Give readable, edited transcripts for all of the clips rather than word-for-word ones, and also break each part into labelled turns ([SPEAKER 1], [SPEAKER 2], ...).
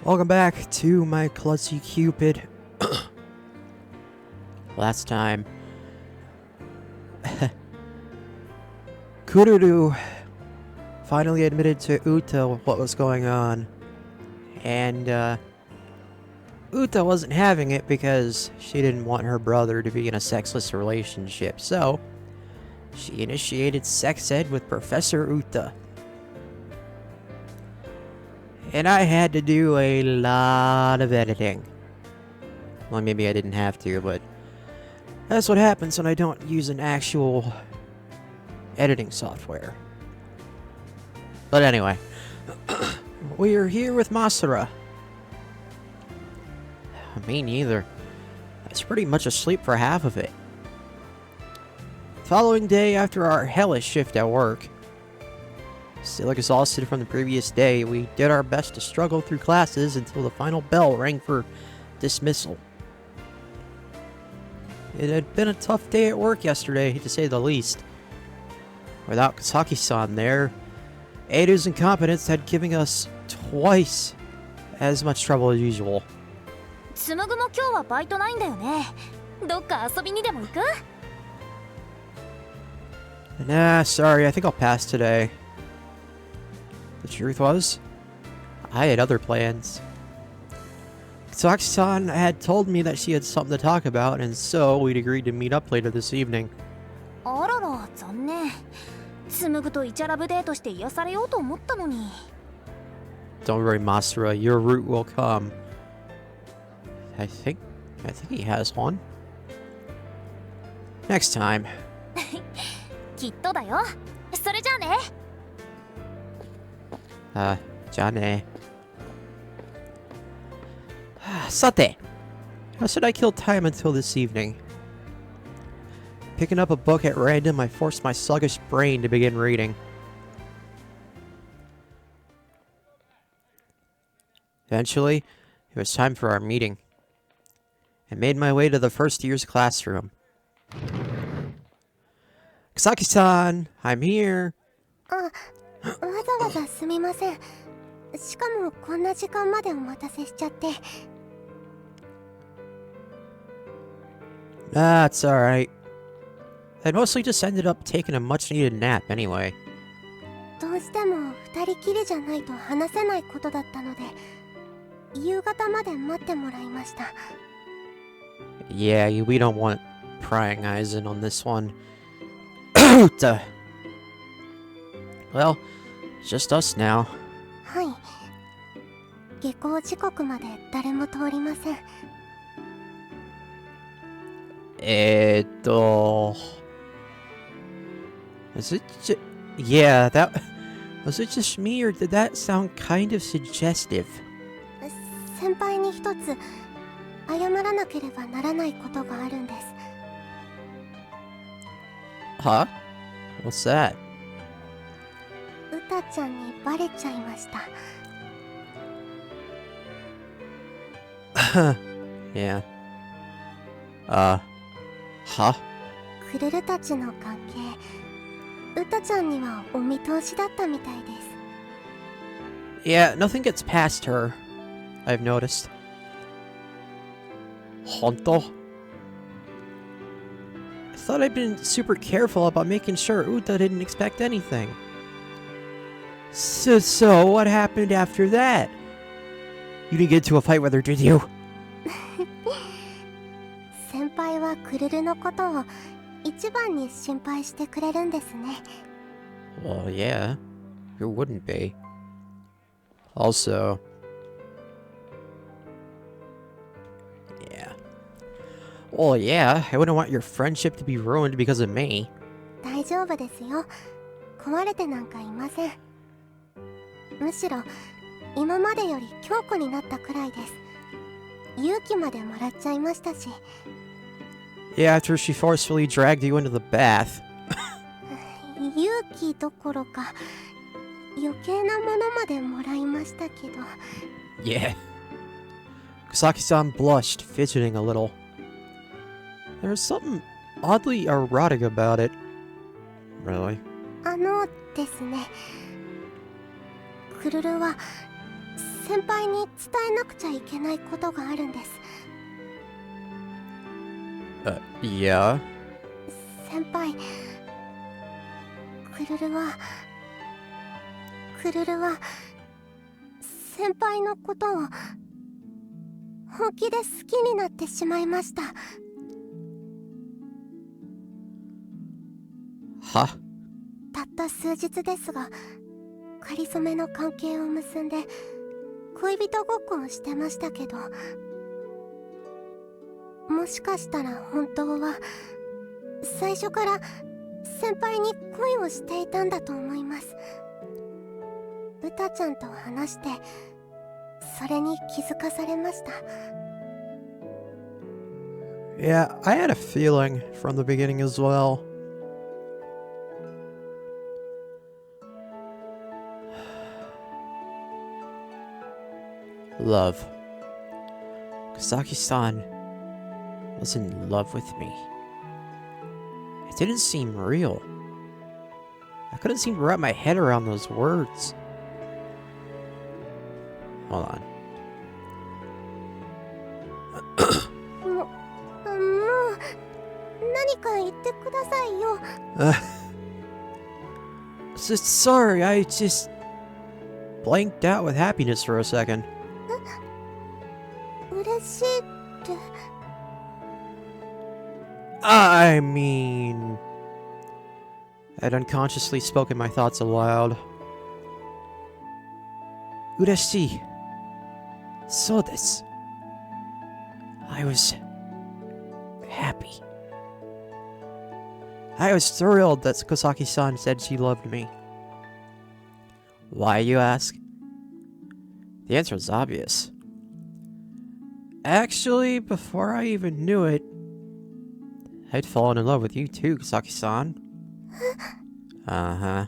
[SPEAKER 1] Welcome back to my Klutzy Cupid. Last time, Kururu finally admitted to Uta what was going on. And, Uta wasn't having it because she didn't want her brother to be in a sexless relationship. So, she initiated sex ed with Professor Uta. And I had to do a lot of editing. Well, maybe I didn't have to, but that's what happens when I don't use an actual editing software. But anyway, we are here with Masura. Me neither. I was pretty much asleep for half of it. Following day after our hellish shift at work, still exhausted from the previous day, we did our best to struggle through classes until the final bell rang for dismissal. It had been a tough day at work yesterday, to say the least. Without Kasaki-san there, Eido's incompetence had given us twice as much trouble as usual. Nah, sorry, I think I'll pass today. The truth was, I had other plans. Kasaki-san had told me that she had something to talk about, and so we'd agreed to meet up later this evening. Don't worry, Masura, your route will come. I think he has one. Next time.
[SPEAKER 2] きっとだよ。それじゃあね。
[SPEAKER 1] じゃあね。Sate, how should I kill time until this evening? Picking up a book at random, I forced my sluggish brain to begin reading. Eventually, it was time for our meeting. I made my way to the first year's classroom. Kasaki-san, I'm here.
[SPEAKER 2] わざわざすみません。しかもこんな時間までお待たせしちゃって。
[SPEAKER 1] That's alright. I mostly just ended up taking a much-needed nap anyway.
[SPEAKER 2] どうしても二人きりじゃないと話せないことだったので、夕方まで待ってもらいました。
[SPEAKER 1] Yeah, we don't want prying eyes in on this one. Well, it's just us now.
[SPEAKER 2] はい。下校時刻まで誰も通りません。
[SPEAKER 1] Is it just... Yeah, that... Was it just me, or did that sound kind of suggestive?
[SPEAKER 2] 先輩に一つ謝らなければならないことがあるんです。
[SPEAKER 1] Huh? What's that?
[SPEAKER 2] うたちゃんにバレちゃいました。
[SPEAKER 1] Yeah. Huh?
[SPEAKER 2] クルルたちの関係、うたちゃんにはお見通しだったみたいです。
[SPEAKER 1] Yeah, nothing gets past her, I've noticed. Honto? I thought I'd been super careful about making sure Uta didn't expect anything. So what happened after that? You didn't get into a fight with her, did you?
[SPEAKER 2] 先輩はクルルのことを一番に心配してくれるんですね。
[SPEAKER 1] Well, yeah. Who wouldn't be? Also... Yeah. Well, yeah, I wouldn't want your friendship to be ruined because of me.
[SPEAKER 2] 大丈夫ですよ。壊れてなんかいません。むしろ今までより強固になったくらいです。勇気までもらっちゃいましたし。
[SPEAKER 1] Yeah, after she forcefully dragged you into the bath.
[SPEAKER 2] 勇気どころか余計なものまでもらいましたけど。
[SPEAKER 1] Yeah. Kasaki-san blushed, fidgeting a little. There was something oddly erotic about it. Really?
[SPEAKER 2] ですね。クルルは先輩に伝えなくちゃいけないことがあるんです。
[SPEAKER 1] Yeah?
[SPEAKER 2] 先輩、クルルは先輩のことを本気で好きになってしまいました。
[SPEAKER 1] は？
[SPEAKER 2] たった数日ですが、仮初めの関係を結んで恋人ごっこをしてましたけど、もしかしたら本当は最初から先輩に恋をしていたんだと思います。うたちゃんと話してそれに気づかされました。
[SPEAKER 1] Yeah, I had a feeling from the beginning as well. Love. Kusaki-san was in love with me. It didn't seem real. I couldn't seem to wrap my head around those words. Hold on.
[SPEAKER 2] もう何か言ってくださいよ。
[SPEAKER 1] Sorry, I just blanked out with happiness for a second.
[SPEAKER 2] 嬉しいって。
[SPEAKER 1] I mean... I'd unconsciously spoken my thoughts aloud. Ureshii. So desu. I was... happy. I was thrilled that Kosaki-san said she loved me. Why, you ask? The answer is obvious. Actually, before I even knew it, I'd fallen in love with you too, Kosaki-san. Uh-huh.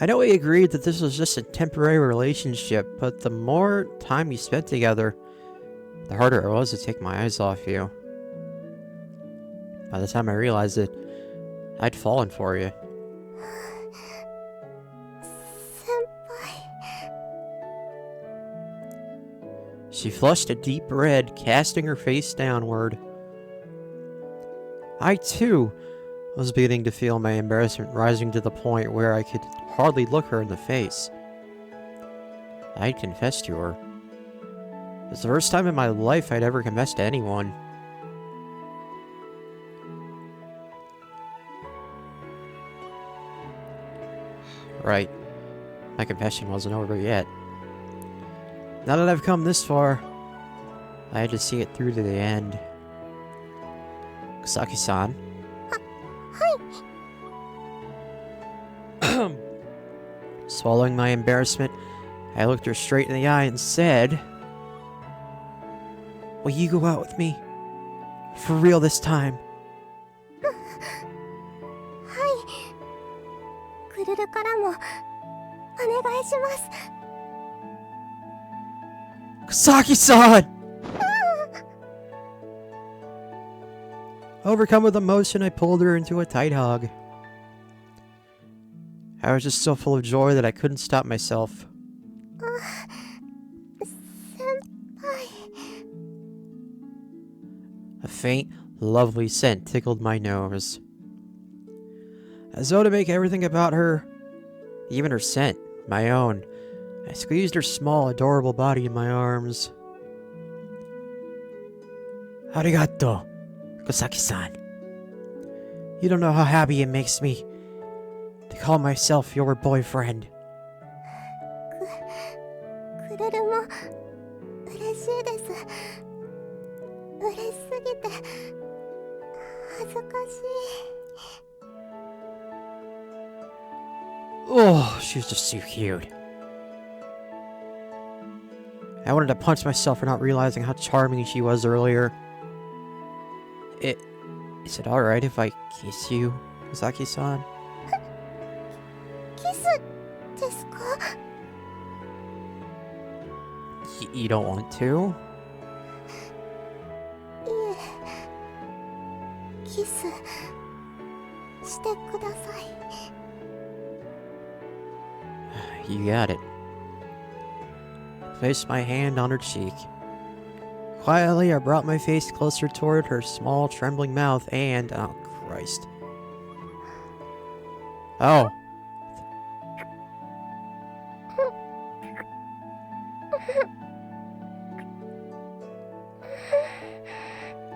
[SPEAKER 1] I know we agreed that this was just a temporary relationship, but the more time we spent together, the harder it was to take my eyes off you. By the time I realized it, I'd fallen for you.
[SPEAKER 2] 先輩。
[SPEAKER 1] She flushed a deep red, casting her face downward. I, too, was beginning to feel my embarrassment rising to the point where I could hardly look her in the face. I'd confessed to her. It was the first time in my life I'd ever confessed to anyone. Right. My confession wasn't over yet. Now that I've come this far, I had to see it through to the end. Kusaki-san? Swallowing my embarrassment, I looked her straight in the eye and said, "Will you go out with me? For real this time?"
[SPEAKER 2] はい。クルルからもお願いします。
[SPEAKER 1] Kusaki-san! Overcome with emotion, I pulled her into a tight hug. I was just so full of joy that I couldn't stop myself.
[SPEAKER 2] 先輩。
[SPEAKER 1] A faint, lovely scent tickled my nose. As though to make everything about her, even her scent, my own, I squeezed her small, adorable body in my arms. Arigato, Kosaki-san. You don't know how happy it makes me to call myself your boyfriend.
[SPEAKER 2] クルルも嬉しいです。嬉しすぎて恥ずかしい。
[SPEAKER 1] Oh, she was just too cute. I wanted to punch myself for not realizing how charming she was earlier. Is it alright if I kiss you, Kosaki-san?
[SPEAKER 2] キスですか？
[SPEAKER 1] You don't want to?
[SPEAKER 2] いえ、キスしてください。
[SPEAKER 1] You got it. placed my hand on her cheek. Quietly, I brought my face closer toward her small, trembling mouth and... Oh, Christ. Oh.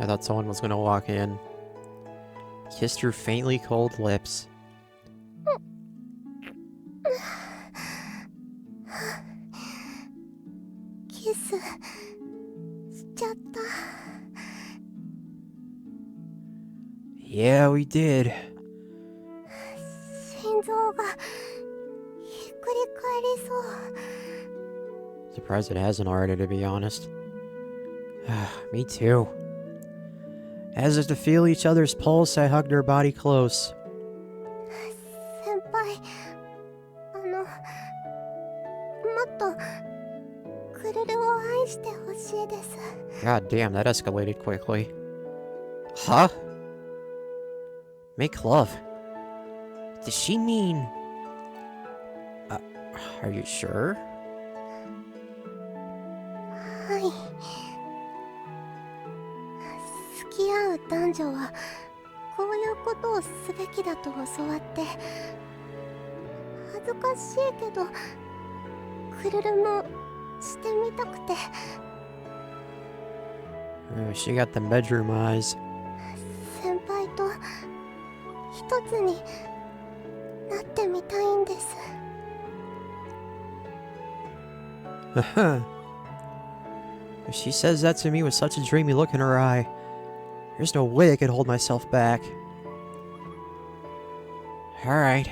[SPEAKER 1] I thought someone was gonna walk in. Kissed her faintly cold lips.
[SPEAKER 2] Kiss しちゃった。
[SPEAKER 1] Yeah, we did.
[SPEAKER 2] 心臓がひっくり返りそう。
[SPEAKER 1] Surprised it hasn't already, to be honest. Me too. As if to feel each other's pulse, I hugged her body close.
[SPEAKER 2] 先輩、もっとクルルを愛してほしいです。
[SPEAKER 1] God damn, that escalated quickly. Huh? Make love? Does she mean... are you sure?
[SPEAKER 2] はい。付き合う男女はこういうことをすべきだと教わって恥ずかしいけどクルルもしてみたくて。
[SPEAKER 1] She got the bedroom eyes.
[SPEAKER 2] 先輩と一つになってみたいんです。
[SPEAKER 1] She says that to me with such a dreamy look in her eye. There's no way I could hold myself back. Alright.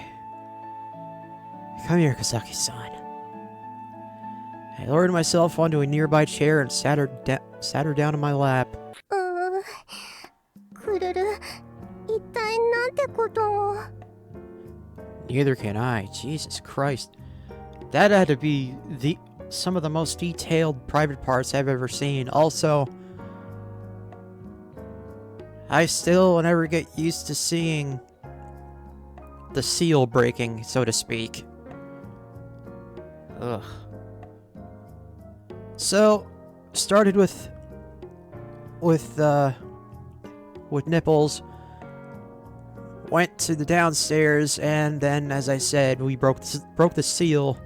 [SPEAKER 1] Come here, Kazaki-san. I lowered myself onto a nearby chair and sat her down in my lap.
[SPEAKER 2] クルル、一体なんてことを。
[SPEAKER 1] Neither can I. Jesus Christ. That had to be some of the most detailed private parts I've ever seen. Also, I still never get used to seeing the seal breaking, so to speak. Ugh. So, started with nipples, went to the downstairs, and then, as I said, we broke the seal,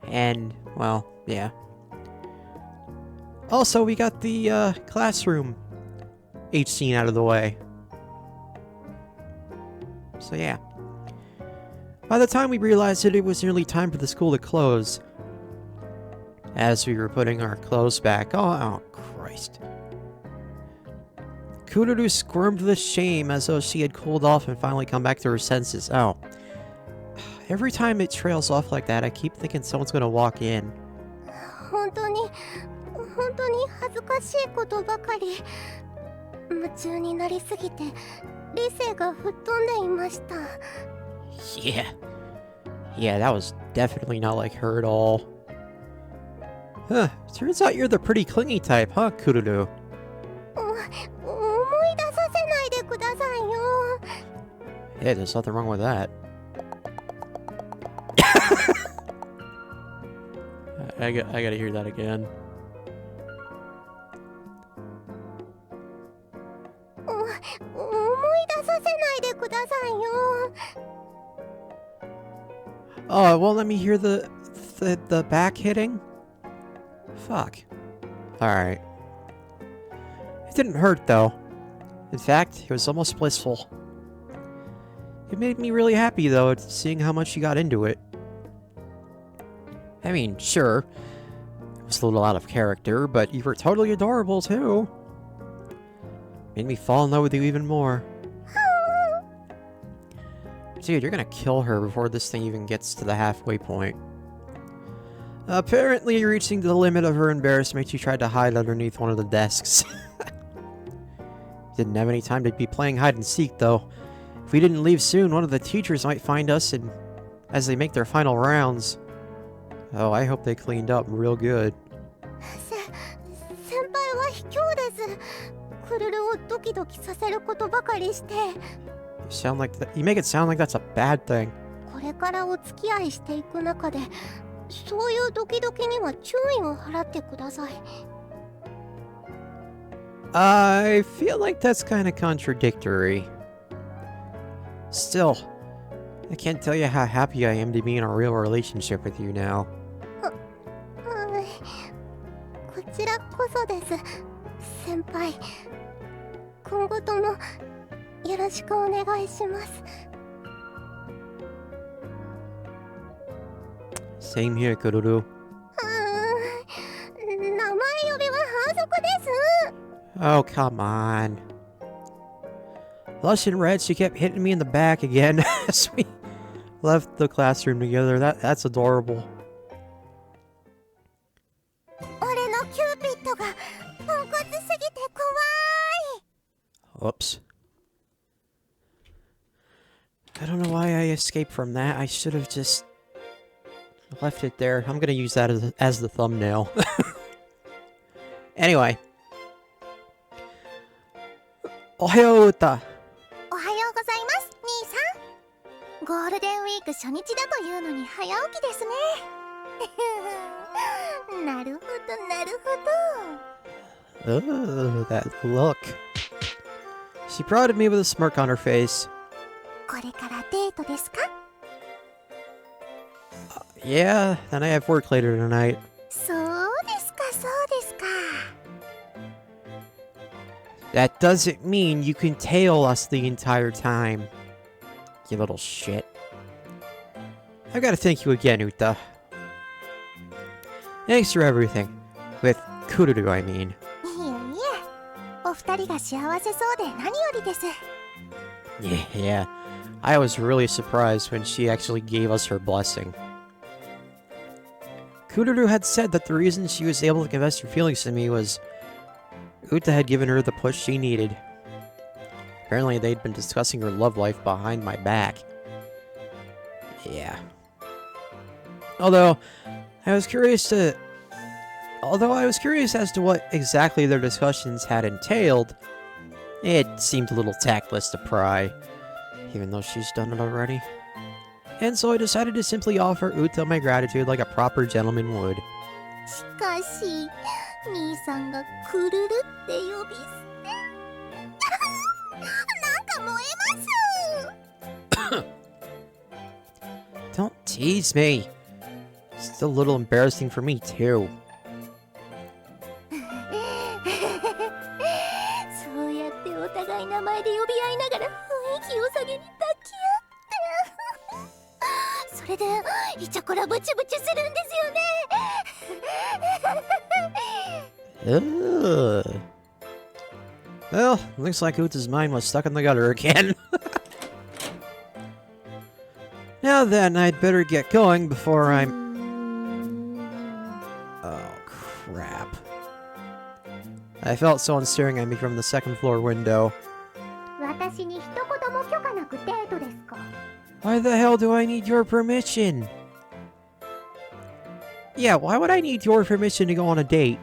[SPEAKER 1] and, well, yeah. Also, we got the classroom H scene out of the way. So yeah. By the time we realized it was nearly time for the school to close, as we were putting our clothes back. Oh Christ. Kururu squirmed with shame as though she had cooled off and finally come back to her senses. Oh. Every time it trails off like that, I keep thinking someone's gonna walk in.
[SPEAKER 2] 本当に恥ずかしいことばかり。夢中になりすぎて理性が吹っ飛んでいました。
[SPEAKER 1] Yeah, that was definitely not like her at all. Huh, turns out you're the pretty clingy type, huh, Kururu?
[SPEAKER 2] 思い出させないでくださいよ。
[SPEAKER 1] Hey, there's nothing wrong with that. I gotta hear that again.
[SPEAKER 2] 思い出させないでくださいよ。
[SPEAKER 1] Oh, it won't let me hear the back hitting? Fuck. Alright. It didn't hurt, though. In fact, it was almost blissful. It made me really happy, though, seeing how much you got into it. I mean, sure, it was a little out of character, but you were totally adorable, too. Made me fall in love with you even more. Dude, you're gonna kill her before this thing even gets to the halfway point. Apparently, reaching the limit of her embarrassment, she tried to hide underneath one of the desks. Didn't have any time to be playing hide-and-seek, though. If we didn't leave soon, one of the teachers might find us as they make their final rounds. Oh, I hope they cleaned up real good.
[SPEAKER 2] 先輩は卑怯です。クルルをドキドキさせることばかりして。
[SPEAKER 1] You make it sound like that's a bad thing.
[SPEAKER 2] これからお付き合いしていく中でそういうドキドキには注意を払ってください。
[SPEAKER 1] I feel like that's kind of contradictory. Still, I can't tell you how happy I am to be in a real relationship with you now.
[SPEAKER 2] こちらこそです、先輩。今後ともよろしくお願いします。
[SPEAKER 1] Same here, Kururu.
[SPEAKER 2] 名前呼びは反則です。
[SPEAKER 1] Oh, come on. Lush and Red, she kept hitting me in the back again as we left the classroom together. That's adorable.
[SPEAKER 2] 俺のキューピッドがポンコツすぎて怖い。
[SPEAKER 1] Whoops. I don't know why I escaped from that. I should have just left it there. I'm gonna use that as the thumbnail. Anyway. Ohayo, Uta.
[SPEAKER 2] おはようございます、兄さん。ゴールデンウィーク初日だというのに早起きですね。なるほど、なるほど。
[SPEAKER 1] Oh, that look. She prodded me with a smirk on her face.
[SPEAKER 2] これからデートですか？
[SPEAKER 1] Yeah, then I have work later tonight.
[SPEAKER 2] そうですか、そうですか。
[SPEAKER 1] That doesn't mean you can tail us the entire time. You little shit. I've got to thank you again, Uta. Thanks for everything. With Kururu, I mean.
[SPEAKER 2] いえいえ、お二人が幸せそうで何よりです。
[SPEAKER 1] Yeah, I was really surprised when she actually gave us her blessing. Kururu had said that the reason she was able to confess her feelings to me was Uta had given her the push she needed. Apparently they'd been discussing her love life behind my back. Yeah. Although I was curious as to what exactly their discussions had entailed, it seemed a little tactless to pry, even though she's done it already. And so I decided to simply offer Uta my gratitude like a proper gentleman would.
[SPEAKER 2] しかし、兄さんがクルルって呼び捨て。なんか燃えます。
[SPEAKER 1] Don't tease me. It's still a little embarrassing for me too.
[SPEAKER 2] そうやってお互い名前で呼び合いながら雰囲気を下げに抱き合ってそれでイチャコラブチブチするんですよね。
[SPEAKER 1] Ugh. Well, looks like Uta's mind was stuck in the gutter again. Now then, I'd better get going before I'm... Oh, crap. I felt someone staring at me from the second floor window.
[SPEAKER 2] 私に一言も許可なくデートですか？
[SPEAKER 1] Why the hell do I need your permission? Yeah, why would I need your permission to go on a date?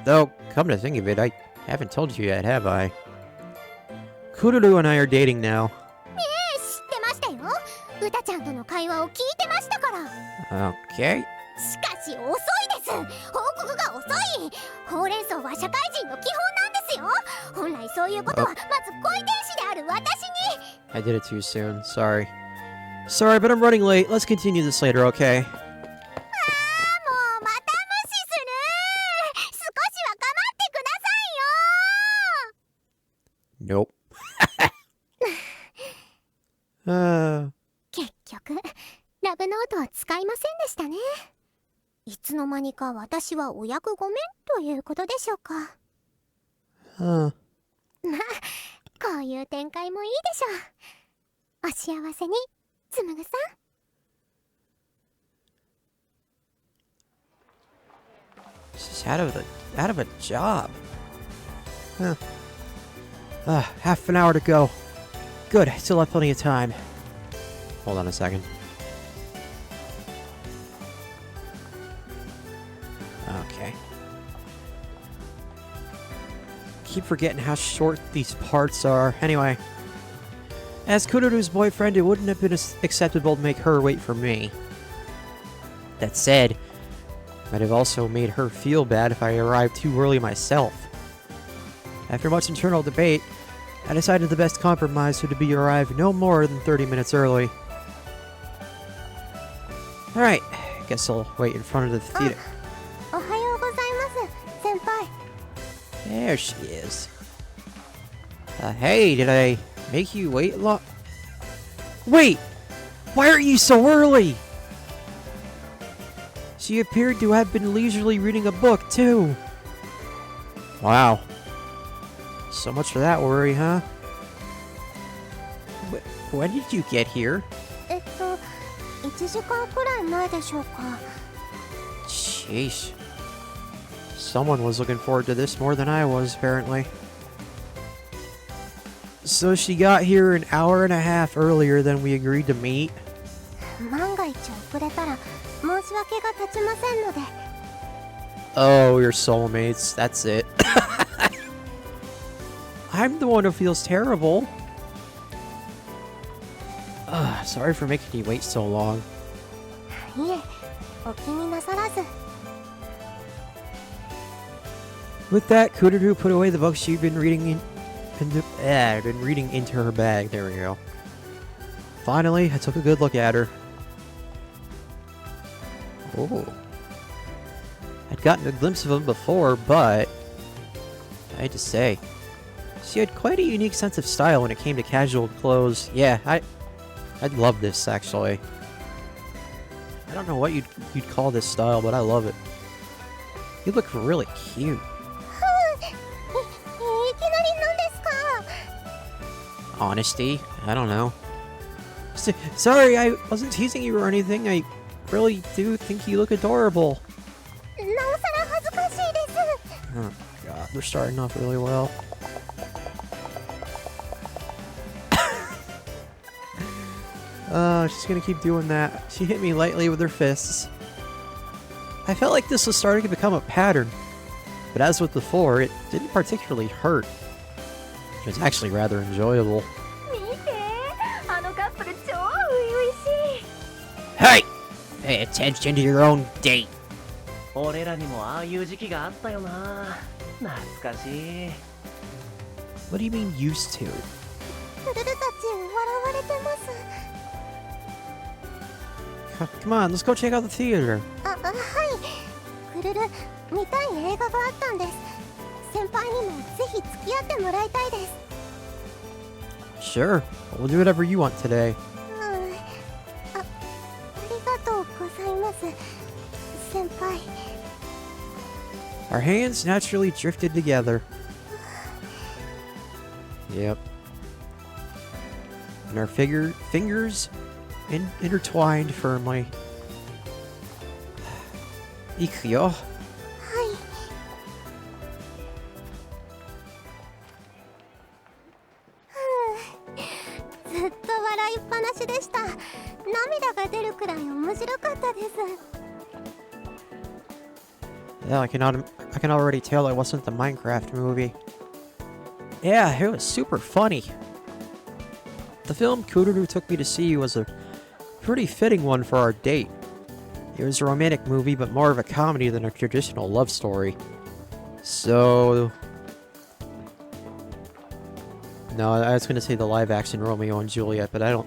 [SPEAKER 1] Though, come to think of it, I haven't told you yet, have I? Kururu and I are dating now.
[SPEAKER 2] 知ってましたよ。うたちゃんとの会話を聞いてましたから。
[SPEAKER 1] Okay.
[SPEAKER 2] しかし遅いです。報告が遅い。ほうれん草は社会人の基本なんですよ。本来そういうことはまず恋天使である私に。
[SPEAKER 1] I did it too soon. Sorry. Sorry, but I'm running late. Let's continue this later, okay?
[SPEAKER 2] もうまた無視する。少しは構ってくださいよ。
[SPEAKER 1] Nope.
[SPEAKER 2] 結局ラブノートは使いませんでしたね。いつの間にか私はお役御免ということでしょうか。まあこういう展開もいいでしょう。お幸せに、つむぐさん。
[SPEAKER 1] She's out of a job. Huh. Half an hour to go. Good, I still have plenty of time. Hold on a second. Okay. Keep forgetting how short these parts are. Anyway. As Kururu's boyfriend, it wouldn't have been acceptable to make her wait for me. That said, might have also made her feel bad if I arrived too early myself. After much internal debate, I decided the best compromise would be to arrive no more than 30 minutes early. Alright, guess I'll wait in front of the theater.
[SPEAKER 2] おはようございます先輩
[SPEAKER 1] There she is. Hey, did I make you wait long? Wait! Why are you so early? She appeared to have been leisurely reading a book, too. Wow. So much for that worry, huh? When did you get here?
[SPEAKER 2] 1時間くらい前でしょうか
[SPEAKER 1] Sheesh. Someone was looking forward to this more than I was, apparently. So she got here an hour and a half earlier than we agreed to meet?
[SPEAKER 2] 万が一遅れたら申し訳が立ちませんので
[SPEAKER 1] Oh, you're soulmates. That's it. I'm the one who feels terrible. Sorry for making you wait so long.
[SPEAKER 2] いえお気になさらず
[SPEAKER 1] With that, Kururu put away the book she'd been reading into her bag. There we go. Finally, I took a good look at her. Oh. I'd gotten a glimpse of him before, but I had to say, she had quite a unique sense of style when it came to casual clothes. Yeah, I'd love this, actually. I don't know what you'd call this style, but I love it. You look really cute.
[SPEAKER 2] いきなり何ですか
[SPEAKER 1] Honesty? I don't know. Sorry, I wasn't teasing you or anything. I really do think you look adorable.
[SPEAKER 2] なおさら恥ずかしいです
[SPEAKER 1] Oh, God. We're starting off really well. She's gonna keep doing that. She hit me lightly with her fists. I felt like this was starting to become a pattern. But as with before, it didn't particularly hurt. It was actually rather enjoyable.
[SPEAKER 2] 見てあのカップル超初々しい
[SPEAKER 1] Hey! Pay attention to your own date.
[SPEAKER 3] 俺らにもああいう時期があったよな。懐かしい。
[SPEAKER 1] What do you mean used to?
[SPEAKER 2] クルルたち笑われてます
[SPEAKER 1] Come on, let's go check out the theater.
[SPEAKER 2] はいクルル見たい映画があったんです先輩にもぜひ付き合ってもらいたいです
[SPEAKER 1] Sure. We'll do whatever you want today.
[SPEAKER 2] ありがとうございます先輩
[SPEAKER 1] Our hands naturally drifted together. Yep. And our fingers intertwined firmly. Ikuyo.
[SPEAKER 2] はいずっと笑いっぱなしでした涙が出るくらい面白かったです
[SPEAKER 1] Yeah, I can already tell it wasn't the Minecraft movie. Yeah, it was super funny. The film Kururu took me to see was a pretty fitting one for our date. It was a romantic movie, but more of a comedy than a traditional love story. So... No, I was going to say the live-action Romeo and Juliet, but I don't...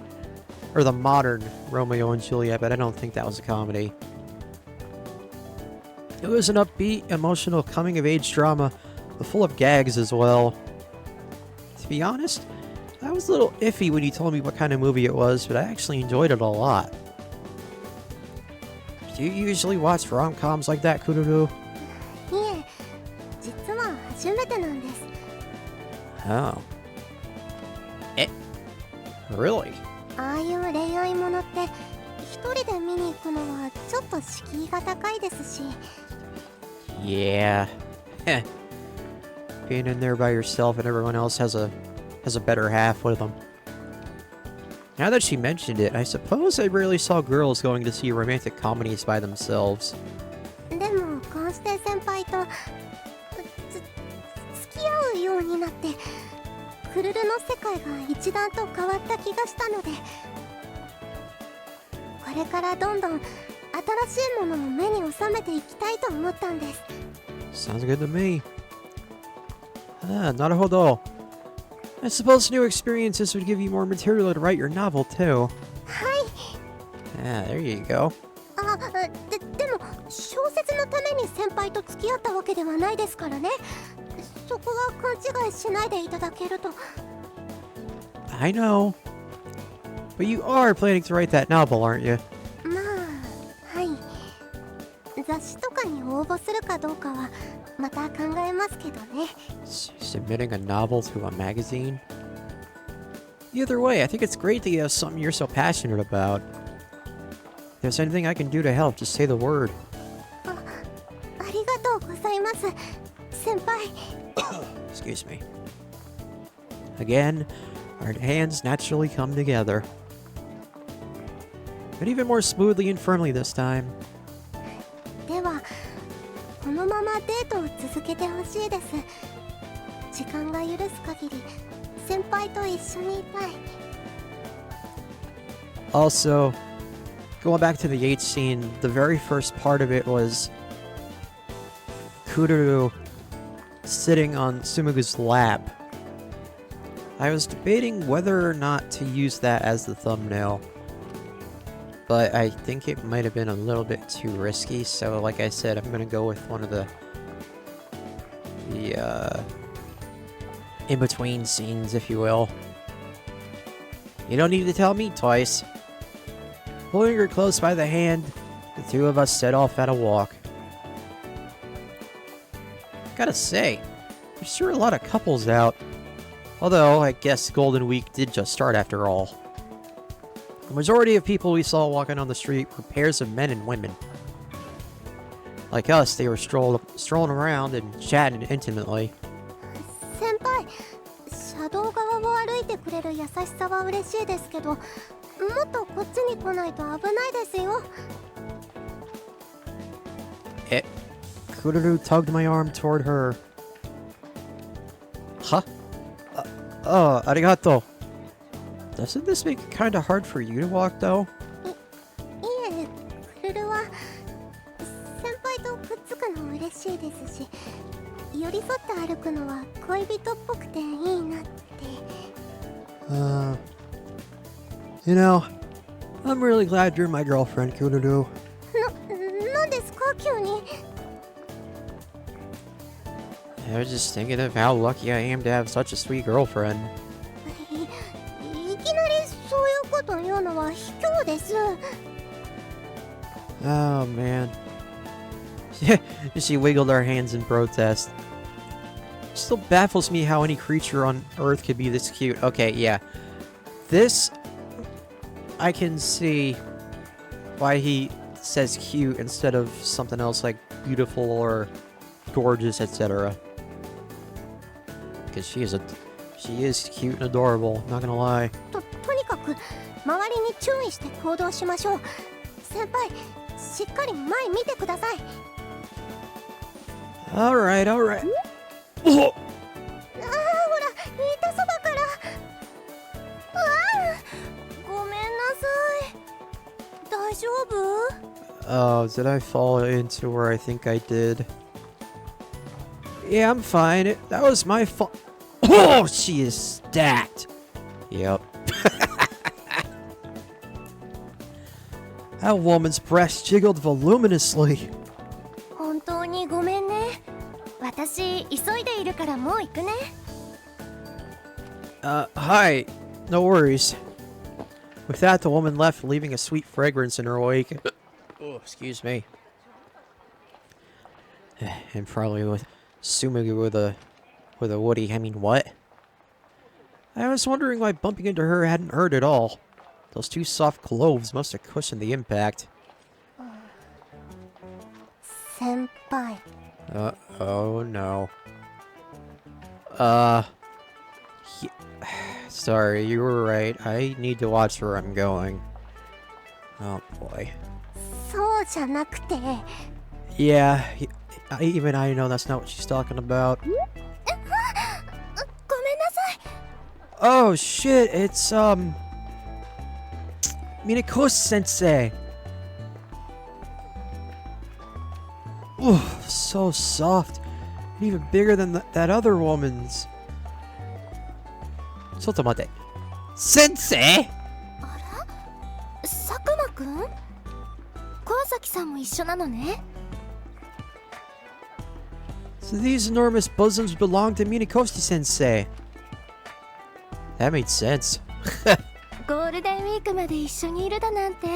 [SPEAKER 1] Or the modern Romeo and Juliet, but I don't think that was a comedy. It was an upbeat, emotional coming-of-age drama, but full of gags as well. To be honest, I was a little iffy when you told me what kind of movie it was, but I actually enjoyed it a lot. Do you usually watch rom-coms like that, Kururu?
[SPEAKER 2] いえ実は初めてなんです
[SPEAKER 1] Oh. Really?
[SPEAKER 2] ああいう恋愛ものって一人で見に行くのはちょっと敷居が高いですし
[SPEAKER 1] Yeah. Being in there by yourself and everyone else has a better half with them. Now that she mentioned it, I suppose I rarely saw girls going to see romantic comedies by themselves.
[SPEAKER 2] でもこうして先輩と付き合うようになってクルルの世界が一段と変わった気がしたのでこれからどんどん新しいものも目に収めていきたいと思ったんです。
[SPEAKER 1] Sounds good to me. Ah, naruhodo. I suppose new experiences would give you more material to write your novel, too.
[SPEAKER 2] はい。
[SPEAKER 1] Yeah, there you go.
[SPEAKER 2] でも小説のために先輩と付き合ったわけではないですからね。そこは勘違いしないでいただけると。
[SPEAKER 1] I know. But you are planning to write that novel, aren't you?
[SPEAKER 2] まあ、はい。雑誌とかに応募するかどうかはまた考えますけどね。
[SPEAKER 1] Submitting a novel to a magazine? Either way, I think it's great that you have something you're so passionate about. If there's anything I can do to help, just say the word.
[SPEAKER 2] ありがとうございます、先輩。
[SPEAKER 1] Excuse me. Again, our hands naturally come together. But even more smoothly and firmly this time.
[SPEAKER 2] ではこのままデートを続けてほしいです。時間が許す限り先輩と一緒にいたい。
[SPEAKER 1] Also, going back to the Yates scene, the very first part of it was Kururu sitting on Sumugu's lap. I was debating whether or not to use that as the thumbnail, but I think it might have been a little bit too risky, so like I said, I'm gonna go with one of the in-between scenes, if you will. You don't need to tell me twice. Pulling her close by the hand, the two of us set off at a walk. Gotta say, there's sure a lot of couples out. Although, I guess Golden Week did just start after all. The majority of people we saw walking on the street were pairs of men and women. Like us, they were strolling around and chatting intimately.
[SPEAKER 2] 先輩、車道側を歩いてくれる優しさは嬉しいですけど、もっとこっちに来ないと危ないですよ。
[SPEAKER 1] Kururu tugged my arm toward her. Huh? Oh, arigato. Doesn't this make it kinda hard for you to walk, though?
[SPEAKER 2] いえ、クルルは先輩とくっつくの嬉しいですし、寄り添って歩くのは恋人っぽくていいなって。
[SPEAKER 1] You know, I'm really glad you're my girlfriend, Kururu.
[SPEAKER 2] なんですか急に。
[SPEAKER 1] I was just thinking of how lucky I am to have such a sweet girlfriend.
[SPEAKER 2] いきなりそういうこと言うのは卑怯です。
[SPEAKER 1] Oh, man. She wiggled her hands in protest. Still baffles me how any creature on Earth could be this cute. Okay, yeah. This, I can see why he says cute instead of something else like beautiful or gorgeous, etc. Because she is cute and adorable, not gonna lie.
[SPEAKER 2] とにかく周りに注意して行動しましょう。先輩、しっかり前見てください。
[SPEAKER 1] Alright, alright.
[SPEAKER 2] ああ、ほら、板そばから。ああ、ごめんなさい。大丈夫？
[SPEAKER 1] Oh, did I fall into where I think I did? Yeah, I'm fine. That was my fault. Oh, she is stacked. Yep. That woman's breast jiggled voluminously.
[SPEAKER 2] 本当にごめんね。私、急いでいるからもう行くね。
[SPEAKER 1] Hi. No worries. With that, the woman left, leaving a sweet fragrance in her wake. Oh, excuse me. And probably with Sumugu with a Woody. I mean, what? I was wondering why bumping into her hadn't hurt at all. Those two soft cloves must have cushioned the impact.
[SPEAKER 2] 先輩。
[SPEAKER 1] Oh no. Sorry, you were right. I need to watch where I'm going. Oh boy.
[SPEAKER 2] そうじゃなくて。
[SPEAKER 1] Yeah, even I know that's not what she's talking about.
[SPEAKER 2] ごめんなさい。
[SPEAKER 1] Oh shit, it's Minako sensei. Oh, so soft. And even bigger than that other woman's. ちょっと待って。先生?
[SPEAKER 2] あら、佐久間くん？川崎さんも一緒なのね。
[SPEAKER 1] So these enormous bosoms belong to Minakoshi sensei. That made sense.
[SPEAKER 2] ゴールデンウィークまで一緒にいるだなんて、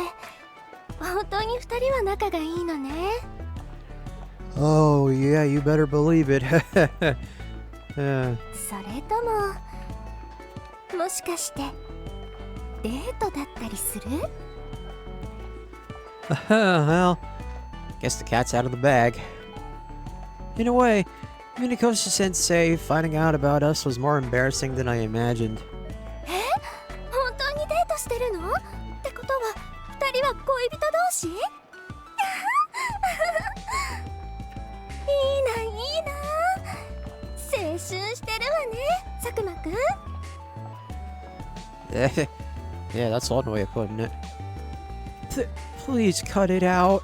[SPEAKER 2] 本当に二人は仲がいいのね。
[SPEAKER 1] Oh, yeah, you better believe it.
[SPEAKER 2] それとも、もしかしてデートだったりする？
[SPEAKER 1] Well, guess the cat's out of the bag. In a way, Minakoshi sensei finding out about us was more embarrassing than I imagined.
[SPEAKER 2] 本当にデートしてるの？ってことは、二人は恋人同士？いいな、いいな。青春してるわね、佐久間くん。
[SPEAKER 1] Yeah, that's one way of putting it. Please cut it out.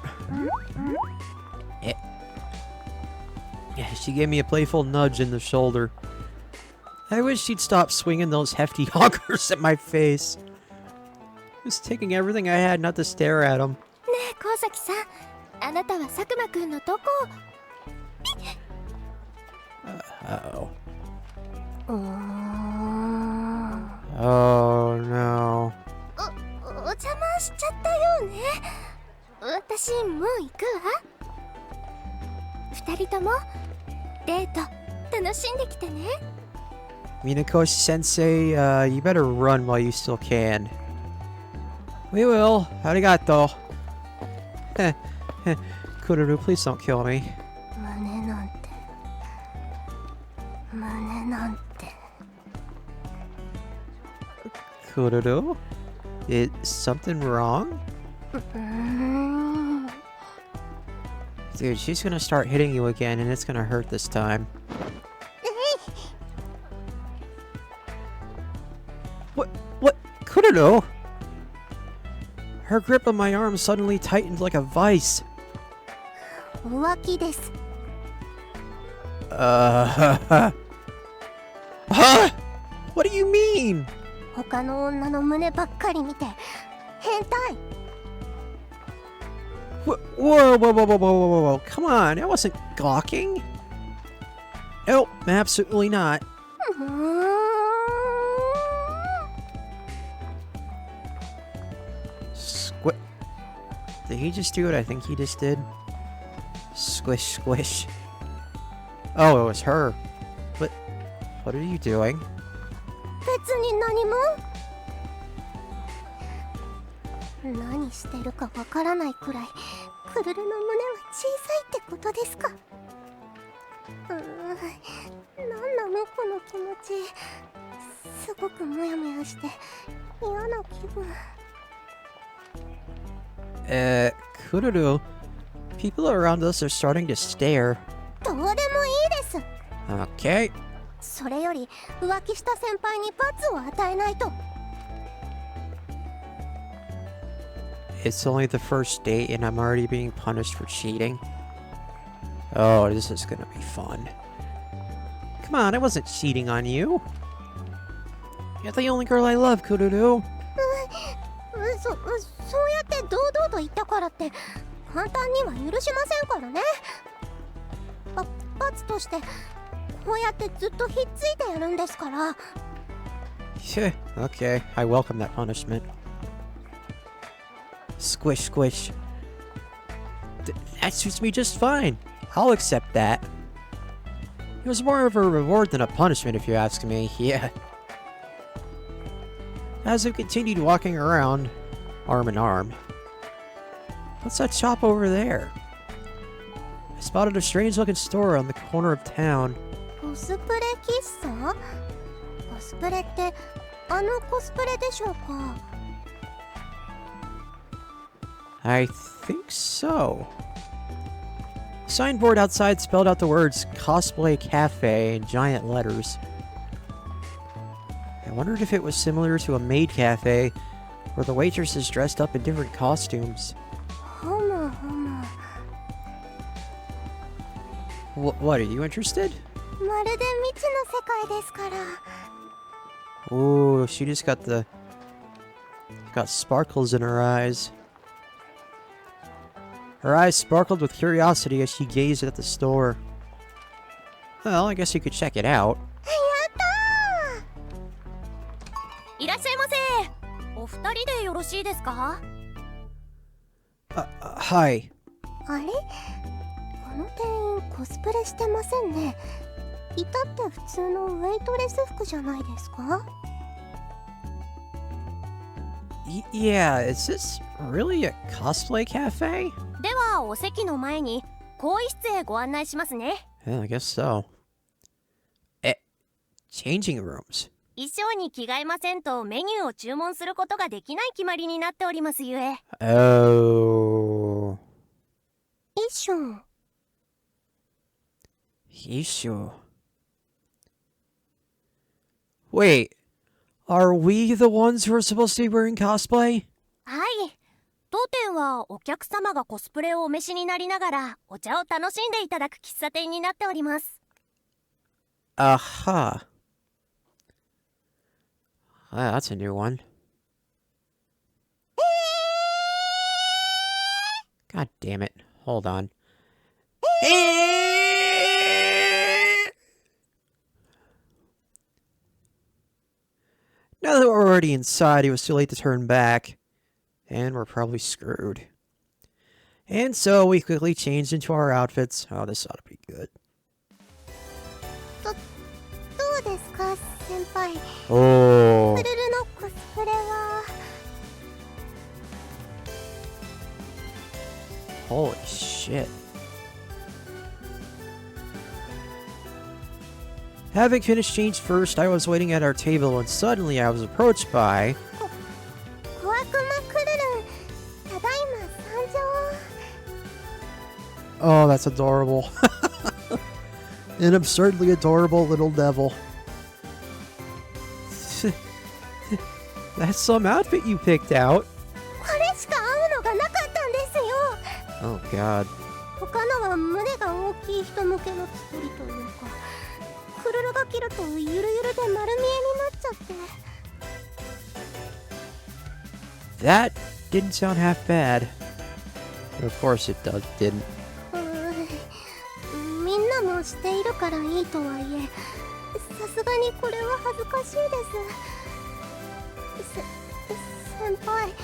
[SPEAKER 1] She gave me a playful nudge in the shoulder. I wish she'd stop swinging those hefty honkers at my face. It was taking everything I had not to stare at him.
[SPEAKER 2] ねえ、川崎さん、あなたは佐久間くんのどこ
[SPEAKER 1] Uh-oh.
[SPEAKER 2] を
[SPEAKER 1] Oh, no.
[SPEAKER 2] お邪魔しちゃったよね。私もう行くわ。二人ともデート楽しんできてね。
[SPEAKER 1] Minakoshi sensei, you better run while you still can. We will. Arigato. Kururu, please don't kill me.
[SPEAKER 2] 胸なんて胸なんて。
[SPEAKER 1] Kururu? Is something wrong? Dude, she's gonna start hitting you again, and it's gonna hurt this time. What? Kururu? Her grip on my arm suddenly tightened like a vice.
[SPEAKER 2] 浮気です。
[SPEAKER 1] Huh? What do you mean?
[SPEAKER 2] 他の女の胸ばっかり見て変態。
[SPEAKER 1] Whoa. Come on, I wasn't gawking. Nope, absolutely not. Squish. Did he just do what I think he just did? Squish. Oh, it was her. What are you doing?
[SPEAKER 2] 別に何も。何してるかわからないくらいクルルの胸は小さいってことですか。なんなのこの気持ち。すごくモヤモヤして嫌な気分。
[SPEAKER 1] Kururu, people around us are starting to stare.
[SPEAKER 2] どうでもいいです。
[SPEAKER 1] Okay.
[SPEAKER 2] それより浮気した先輩に罰を与えないと。
[SPEAKER 1] It's only the first date and I'm already being punished for cheating. Oh, this is gonna be fun. Come on, I wasn't cheating on you. You're the only girl I love, Kururu.
[SPEAKER 2] そうやって堂々と言ったからって簡単には許しませんからね。罰としてこうやってずっとひっついてやるんですから。
[SPEAKER 1] Okay, I welcome that punishment. Squish. That suits me just fine. I'll accept that. It was more of a reward than a punishment, if you ask me. Yeah. As I continued walking around, arm in arm. What's that shop over there? I spotted a strange-looking store on the corner of town.
[SPEAKER 2] コスプレ喫茶？コスプレってあのコスプレでしょうか？
[SPEAKER 1] I think so. Signboard outside spelled out the words Cosplay Cafe in giant letters. I wondered if it was similar to a maid cafe, where the waitresses dressed up in different costumes.
[SPEAKER 2] ほむほむ。
[SPEAKER 1] What, are you interested?
[SPEAKER 2] まるで未知の世界ですから。
[SPEAKER 1] Ooh, she just got sparkles in her eyes. Her eyes sparkled with curiosity as she gazed at the store. Well, I guess you could check it out.
[SPEAKER 4] いらっしゃいませ。お二人でよろしいですか？
[SPEAKER 1] Hi.
[SPEAKER 2] あれ、この店員コスプレしてませんね。至って普通のウェイトレス服じゃないですか？
[SPEAKER 1] Yeah, is this really a cosplay cafe?
[SPEAKER 4] ではお席の前に更衣室へご案内しますね。
[SPEAKER 1] Yeah, I guess so. Changing rooms.
[SPEAKER 4] 衣装に着替えませんとメニューを注文することができない決まりになっておりますゆえ。
[SPEAKER 1] Oh.
[SPEAKER 2] 衣装。
[SPEAKER 1] Issue. Wait, are we the ones who are supposed to be wearing cosplay?
[SPEAKER 4] はい。当店はお客様がコスプレをお召しになりながらお茶を楽しんでいただく喫茶店になっております。
[SPEAKER 1] Aha. That's a new one. God damn it. Hold on. Now that we're already inside, it was too late to turn back. And we're probably screwed. And so we quickly changed into our outfits. Oh, this ought to be good.
[SPEAKER 2] どうですか、先輩。
[SPEAKER 1] Oh.
[SPEAKER 2] クルルのコスプレは。
[SPEAKER 1] Holy shit. Having finished change first, I was waiting at our table when suddenly I was approached by...
[SPEAKER 2] 小悪魔クルルン、ただいま参上。
[SPEAKER 1] Oh, that's adorable. An absurdly adorable little devil. That's some outfit you picked out.
[SPEAKER 2] これしか合うのがなかったんですよ。
[SPEAKER 1] Oh god.
[SPEAKER 2] 他のは胸が大きい人向けの作りというか、クルルが着るとゆるゆるで丸見えになっちゃって。
[SPEAKER 1] That didn't sound half bad. Of course it didn't.
[SPEAKER 2] みんなもしているからいいとはいえ、さすがにこれは恥ずかしいです。先輩、似合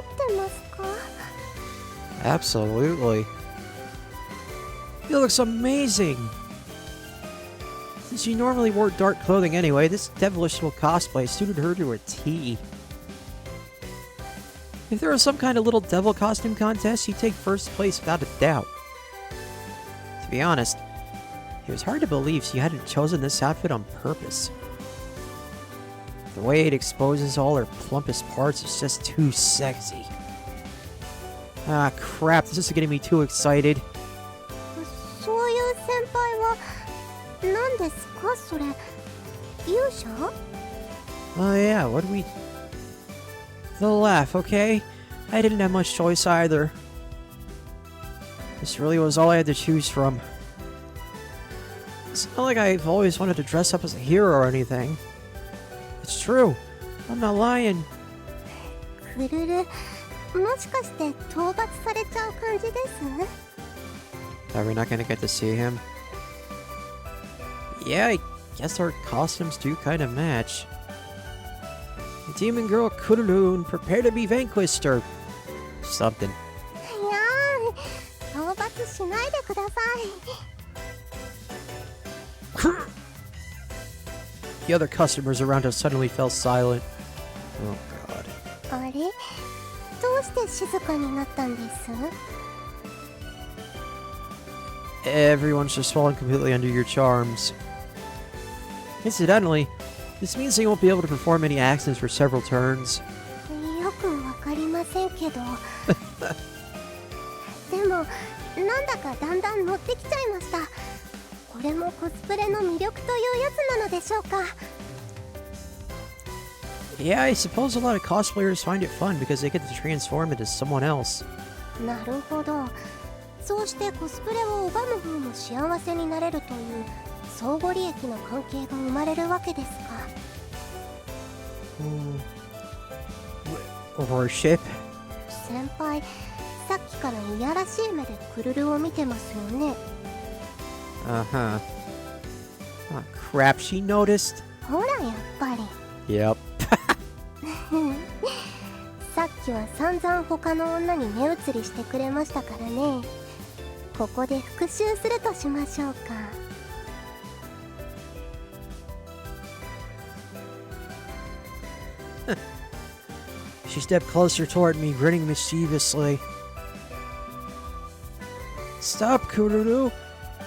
[SPEAKER 2] ってますか？
[SPEAKER 1] Absolutely. It looks amazing! Since she normally wore dark clothing anyway, this devilish little cosplay suited her to a T. If there was some kind of little devil costume contest, she'd take first place without a doubt. To be honest, it was hard to believe she hadn't chosen this outfit on purpose. The way it exposes all her plumpest parts is just too sexy. Ah, crap, this is getting me too excited.
[SPEAKER 2] そういう先輩は何ですかそれ？勇者？
[SPEAKER 1] Oh yeah, what do we... The laugh, okay? I didn't have much choice either. This really was all I had to choose from. It's not like I've always wanted to dress up as a hero or anything. It's true. I'm not lying.
[SPEAKER 2] クルル、もしかして討伐されちゃう感じです？
[SPEAKER 1] Are we not gonna get to see him? Yeah, I guess our costumes do kind of match. The demon girl Kururu, prepare to be vanquished or something.
[SPEAKER 2] いやー、討伐しないでください。
[SPEAKER 1] The other customers around us suddenly fell silent. Oh god.
[SPEAKER 2] あれ？どうして静かになったんです？
[SPEAKER 1] Everyone's just fallen completely under your charms. Incidentally, this means they won't be able to perform any actions for several turns.
[SPEAKER 2] よくわかりませんけど。でも、なんだかだんだん乗ってきちゃいました。これもコスプレの魅力というやつなのでしょうか。
[SPEAKER 1] Yeah, I suppose a lot of cosplayers find it fun because they get to transform into someone else.
[SPEAKER 2] なるほど。そうしてコスプレを拝む方も幸せになれるという相互利益の関係が生まれるわけですか。
[SPEAKER 1] Worship?
[SPEAKER 2] 先輩、さっきからいやらしい目でクルルを見てますよね。
[SPEAKER 1] Uh-huh. Oh, crap, she noticed?
[SPEAKER 2] ほらやっぱり。
[SPEAKER 1] Yep.
[SPEAKER 2] さっきは散々他の女に目移りしてくれましたからね。ここで復讐するとしましょうか。
[SPEAKER 1] She stepped closer toward me, grinning mischievously. Stop, Kururu!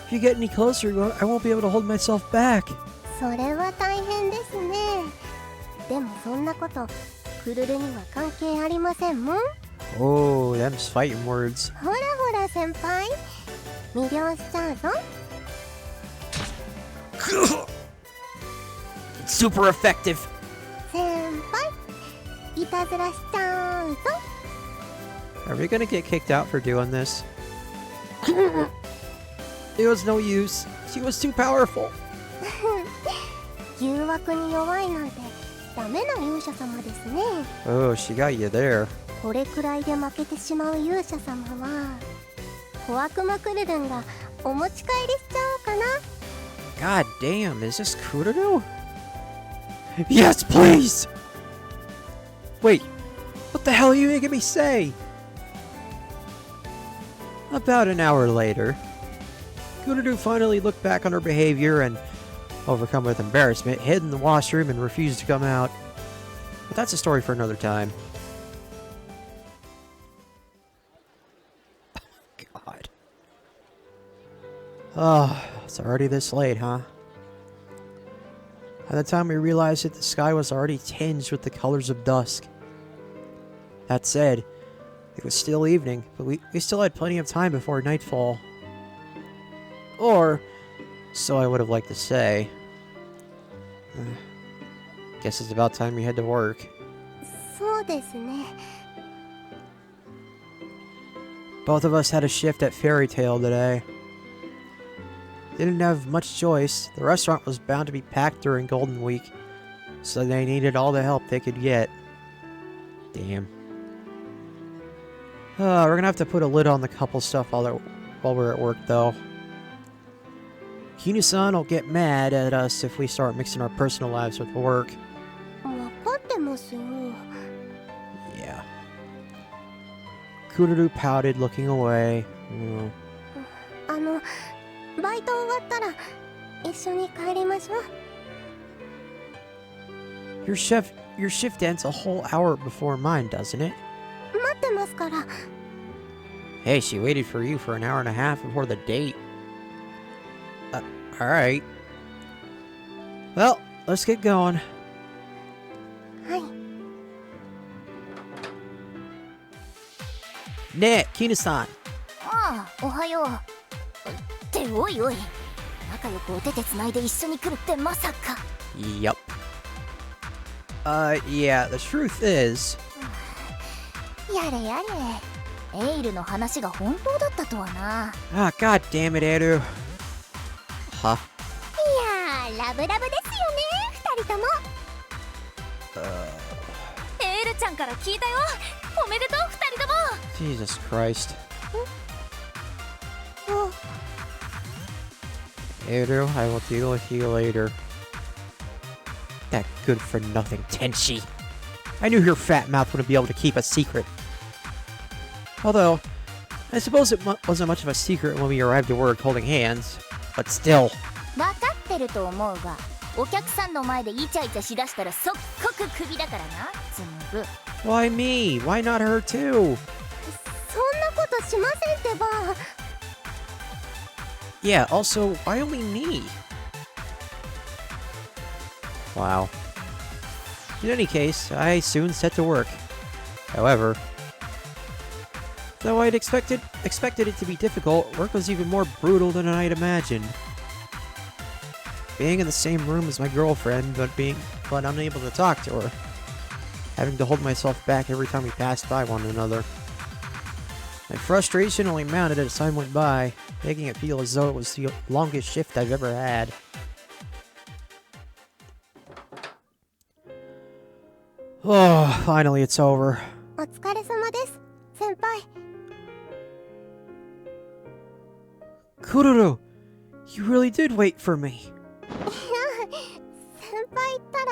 [SPEAKER 1] If you get any closer, I won't be able to hold myself back.
[SPEAKER 2] それは大変ですね。でもそんなことクルルには関係ありませんもん。
[SPEAKER 1] Oh, them's fighting words.
[SPEAKER 2] ほらほら先輩、魅了しちゃうぞ。
[SPEAKER 1] It's super effective.
[SPEAKER 2] 先輩、いたずらしちゃうぞ。
[SPEAKER 1] Are we gonna get kicked out for doing this? It was no use. She was too powerful.
[SPEAKER 2] 誘惑に弱いなんてダメな勇者様ですね。
[SPEAKER 1] Oh, she got you there.
[SPEAKER 2] これくらいで負けてしまう勇者様は小悪魔クルルンがお持ち帰りしちゃおうかな。
[SPEAKER 1] God damn, is this Kururu? Yes, please! Wait, what the hell are you making me say? About an hour later, Kururu finally looked back on her behavior and, overcome with embarrassment, hid in the washroom and refused to come out. But that's a story for another time. God. Oh, it's already this late, huh? By the time we realized it, the sky was already tinged with the colors of dusk. That said, it was still evening, but we still had plenty of time before nightfall. Or, so I would have liked to say. Guess it's about time we head to work.
[SPEAKER 2] そうですね。
[SPEAKER 1] Both of us had a shift at Fairy Tale today. Didn't have much choice. The restaurant was bound to be packed during Golden Week, so they needed all the help they could get. Damn. We're gonna have to put a lid on the couple stuff while we're at work, though. Kinu-san will get mad at us if we start mixing our personal lives with work.
[SPEAKER 2] わかってますよ。
[SPEAKER 1] Yeah. Kururu pouted, looking away.
[SPEAKER 2] バイト終わったら一緒に帰りましょう。
[SPEAKER 1] Your shift ends a whole hour before mine, doesn't it?
[SPEAKER 2] 待ってますから。
[SPEAKER 1] Hey, she waited for you for an hour and a half before the date. Alright. Well, let's get going.
[SPEAKER 2] はい。
[SPEAKER 1] Ne, Kinu-san.
[SPEAKER 4] ああ、おはよう。っておいおい、仲良くお手手つないで一緒に来るってまさか。
[SPEAKER 1] Yup. Yeah, the truth is...
[SPEAKER 4] やれやれ、エイルの話が本当だったとはな。
[SPEAKER 1] Ah, god damn it, Eru. Huh?
[SPEAKER 2] いやー、ラブラブですよね、二人とも。
[SPEAKER 4] エイルちゃんから聞いたよ。おめでとう二人とも。
[SPEAKER 1] Jesus Christ.
[SPEAKER 2] お、
[SPEAKER 1] Eru, I will deal with you later. That good-for-nothing Tenshi. I knew your fat mouth wouldn't be able to keep a secret. Although, I suppose it wasn't much of a secret when we arrived at work holding hands. But still.
[SPEAKER 4] 分かってると思うが、お客さんの前でイチャイチャしだしたら即刻クビだからな、つむぐ。
[SPEAKER 1] Why me? Why not her too?
[SPEAKER 2] そんなことしませんってば。
[SPEAKER 1] Yeah, also, why only me? Wow. In any case, I soon set to work. However, though I'd expected it to be difficult, work was even more brutal than I'd imagined. Being in the same room as my girlfriend, but unable to talk to her. Having to hold myself back every time we passed by one another. My frustration only mounted as time went by, making it feel as though it was the longest shift I've ever had. Oh, finally it's over.
[SPEAKER 2] お疲れ様です、先輩。
[SPEAKER 1] Kururu, you really did wait for me.
[SPEAKER 2] 先輩ったら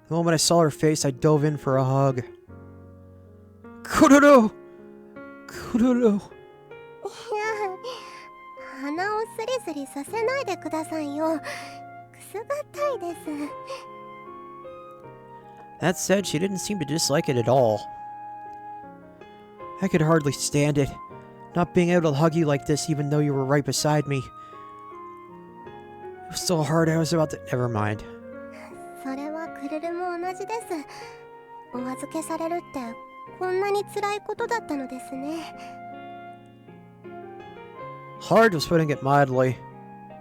[SPEAKER 1] The moment I saw her face, I dove in for a hug. Kururu! Kururu!
[SPEAKER 2] いや、鼻をスリスリさせないでくださいよ。くすがたいです。
[SPEAKER 1] That said, she didn't seem to dislike it at all. I could hardly stand it, not being able to hug you like this even though you were right beside me. It was so hard I was about to... Never mind.
[SPEAKER 2] それはクルルも同じです。お預けされるってこんなに辛いことだったのですね。
[SPEAKER 1] Hard was putting it mildly.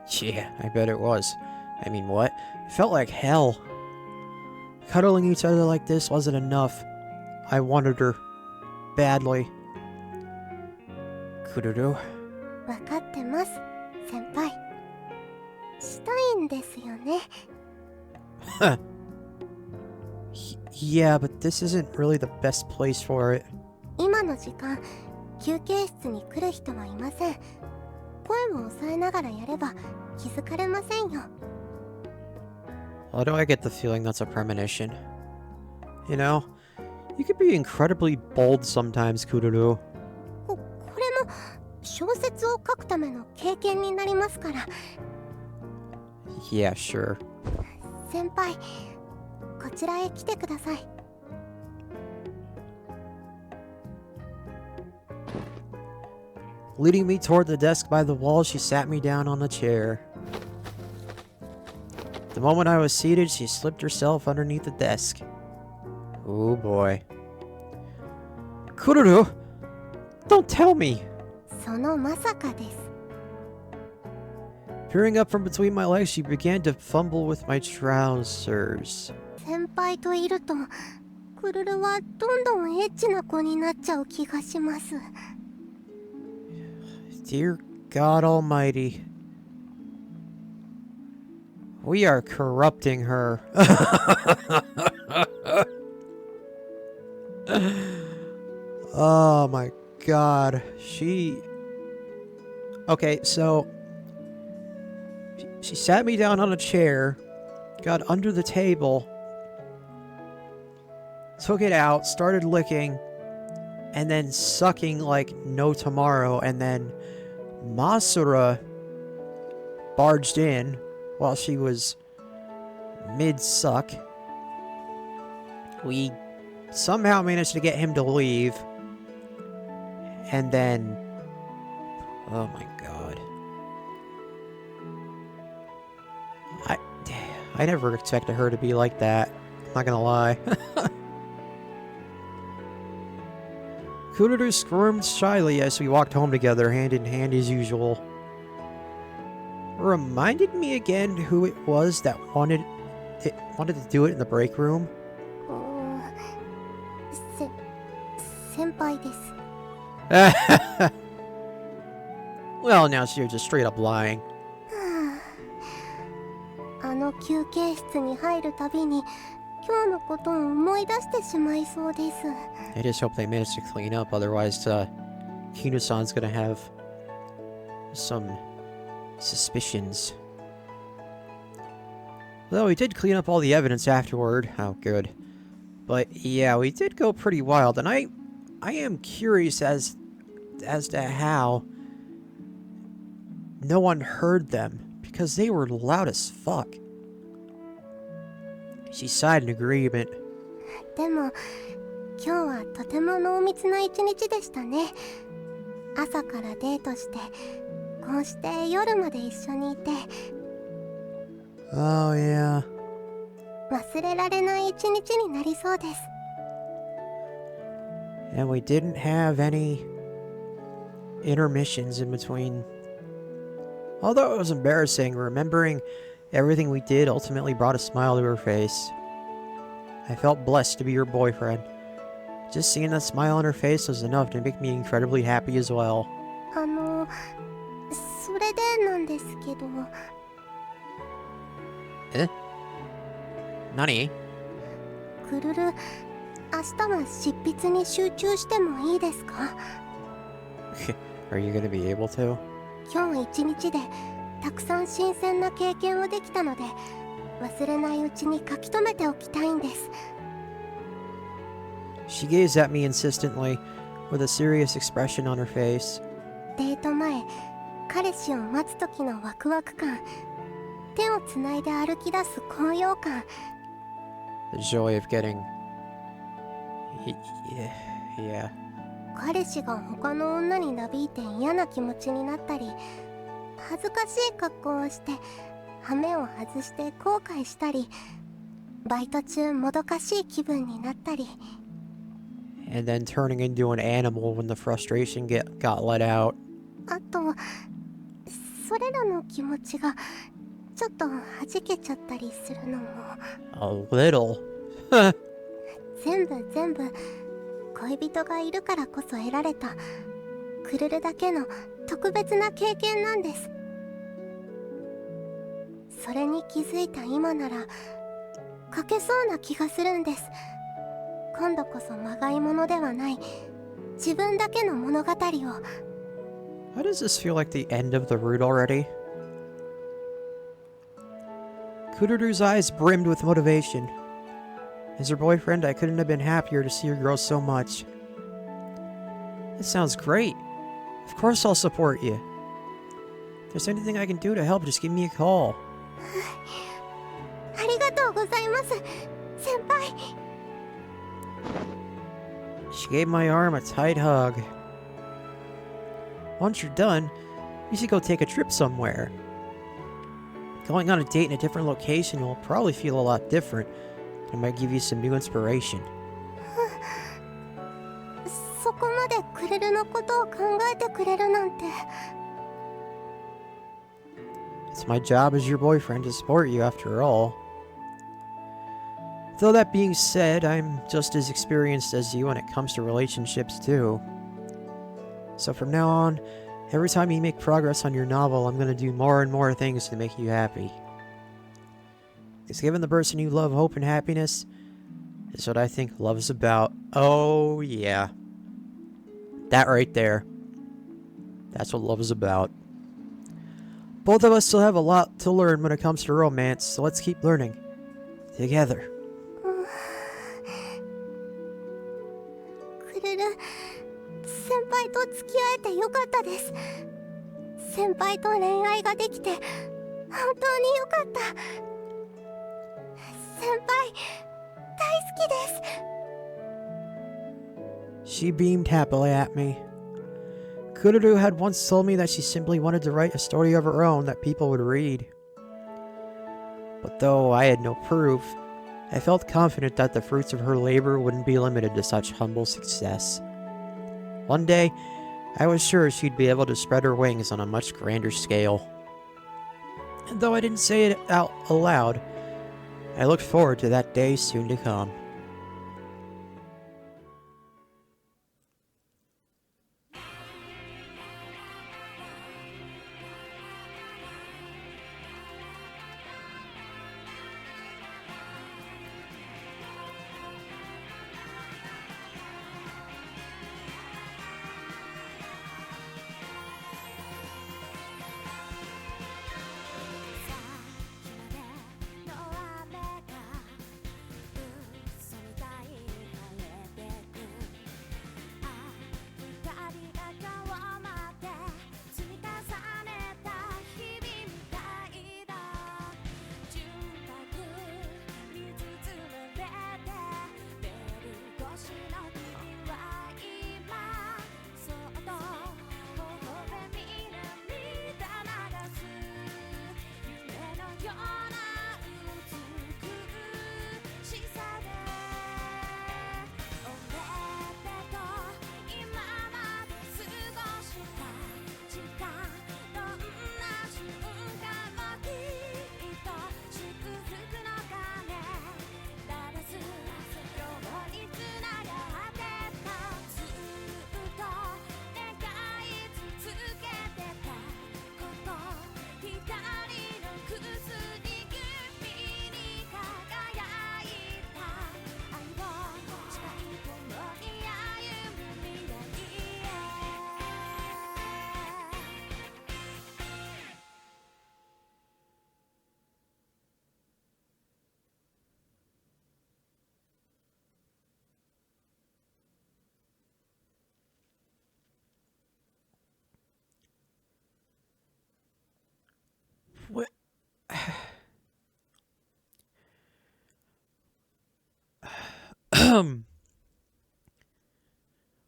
[SPEAKER 1] Yeah, I bet it was. I mean, what? It felt like hell. Cuddling each other like this wasn't enough. I wanted her. Badly. Kururu.
[SPEAKER 2] わかってます、先輩。したいんですよね。
[SPEAKER 1] Yeah, but this isn't really the best place for it.
[SPEAKER 2] 今の時間、休憩室に来る人はいません。声を抑えながらやれば気づかれませんよ。
[SPEAKER 1] Why do I get the feeling that's a premonition? You know, you could be incredibly bold sometimes, Kururu.
[SPEAKER 2] これも小説を書くための経験になりますから。
[SPEAKER 1] Yeah, sure.
[SPEAKER 2] 先輩、こちらへ来てください。
[SPEAKER 1] Leading me toward the desk by the wall, she sat me down on the chair. The moment I was seated, she slipped herself underneath the desk. Oh boy. Kururu! Don't tell me!
[SPEAKER 2] そのまさかです。
[SPEAKER 1] Peering up from between my legs, she began to fumble with my trousers.
[SPEAKER 2] 先輩といると、クルルはどんどんエッチな子になっちゃう気がします。
[SPEAKER 1] Dear God Almighty. We are corrupting her. Oh my God. Okay, so... She sat me down on a chair, got under the table, took it out, started licking, and then sucking like no tomorrow, and then Masura barged in while she was mid-suck. We somehow managed to get him to leave, and then... Oh my God. I never expected her to be like that. Not gonna lie. Kururu squirmed shyly as we walked home together, hand in hand as usual. Reminded me again who it was that wanted to do it in the break room.
[SPEAKER 2] 先輩です。
[SPEAKER 1] Well, now you're just straight up lying.
[SPEAKER 2] あの休憩室に入るたびに今日のことを思い出してしまいそうです。
[SPEAKER 1] I just hope they manage to clean up, otherwise Kino-san's gonna have some suspicions. Though we did clean up all the evidence afterward. Oh, good. But yeah, we did go pretty wild, and I am curious as to how no one heard them, because they were loud as fuck. She sighed in agreement.
[SPEAKER 2] でも今日はとても濃密な一日でしたね。朝からデートして、こうして夜まで一緒にいて。
[SPEAKER 1] Oh yeah.
[SPEAKER 2] 忘れられない一日になりそうです。
[SPEAKER 1] And we didn't have any intermissions in between. Although it was embarrassing, remembering everything we did ultimately brought a smile to her face. I felt blessed to be her boyfriend. Just seeing that smile on her face was enough to make me incredibly happy as well.
[SPEAKER 2] それでなんですけど、
[SPEAKER 1] Nani?
[SPEAKER 2] クルル、明日は執筆に集中してもいいですか？
[SPEAKER 1] Are you gonna be able to?
[SPEAKER 2] 今日一日でたくさん新鮮な経験をできたので、忘れないうちに書き留めておきたいんです。
[SPEAKER 1] She gazed at me insistently, with a serious expression on her face.
[SPEAKER 2] デート前、彼氏を待つ時のワクワク感、手をつないで歩き出す高揚感、
[SPEAKER 1] The joy of getting... Yeah.
[SPEAKER 2] 彼氏が他の女になびいて嫌な気持ちになったり、恥ずかしい格好をして羽目を外して後悔したり、バイト中もどかしい気分になったり、
[SPEAKER 1] And then turning into an animal when the frustration got let out.
[SPEAKER 2] あとそれらの気持ちがちょっと弾けちゃったりするのも
[SPEAKER 1] A little.
[SPEAKER 2] 全部恋人がいるからこそ得られたクルルだけの特別な経験なんです。それに気づいた今なら書けそうな気がするんです。今度こそまがいものではない自分だけの物語を。
[SPEAKER 1] Why does this feel like the end of the route already? Kururu's eyes brimmed with motivation. As her boyfriend, I couldn't have been happier to see her grow so much. That sounds great. Of course I'll support you. If there's anything I can do to help, just give me a call.
[SPEAKER 2] ありがとうございます、先輩。
[SPEAKER 1] She gave my arm a tight hug. Once you're done, you should go take a trip somewhere. Going on a date in a different location will probably feel a lot different. It might give you some new inspiration.
[SPEAKER 2] そこまでクルルのことを考えてくれるなんて。
[SPEAKER 1] It's my job as your boyfriend to support you after all. Though that being said, I'm just as experienced as you when it comes to relationships too. So from now on, every time you make progress on your novel, I'm gonna do more and more things to make you happy. Because giving the person you love hope and happiness is what I think love's about. Oh yeah. That right there. That's what love is about. Both of us still have a lot to learn when it comes to romance, so let's keep learning. Together.
[SPEAKER 2] クルル、先輩と付き合えてよかったです。先輩と恋愛ができて本当によかった。先輩、大好きです。
[SPEAKER 1] She beamed happily at me. Kururu had once told me that she simply wanted to write a story of her own that people would read. But though I had no proof, I felt confident that the fruits of her labor wouldn't be limited to such humble success. One day, I was sure she'd be able to spread her wings on a much grander scale. And though I didn't say it out aloud, I looked forward to that day soon to come.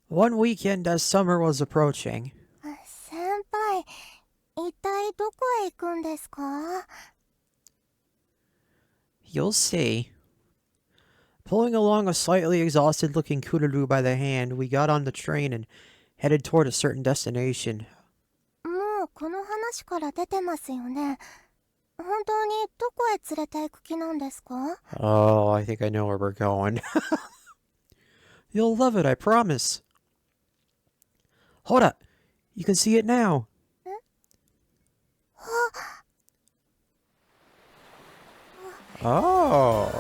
[SPEAKER 1] One weekend as summer was approaching.
[SPEAKER 2] 先輩、一体どこへ行くんですか？
[SPEAKER 1] You'll see. Pulling along a slightly exhausted-looking Kururu by the hand, we got on the train and headed toward a certain destination.
[SPEAKER 2] もうこの話から出てますよね。本当にどこへ連れて行く気なんですか？
[SPEAKER 1] Oh, I think I know where we're going. You'll love it, I promise. Hold up. You can see it now. Oh.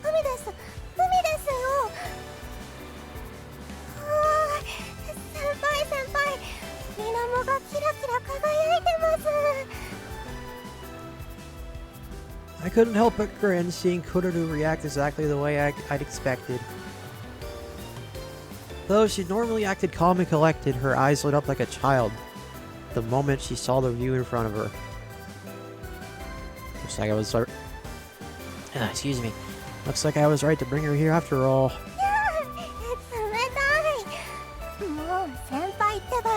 [SPEAKER 2] 海です。海ですよ。先輩、水面がキラキラ輝いてます。
[SPEAKER 1] I couldn't help but grin, seeing Kururu react exactly the way I'd expected. Though she normally acted calm and collected, her eyes lit up like a child the moment she saw the view in front of her. Looks like I was excuse me. Looks like I was right to bring her here after all.
[SPEAKER 2] 冷たい。もう先輩ってば、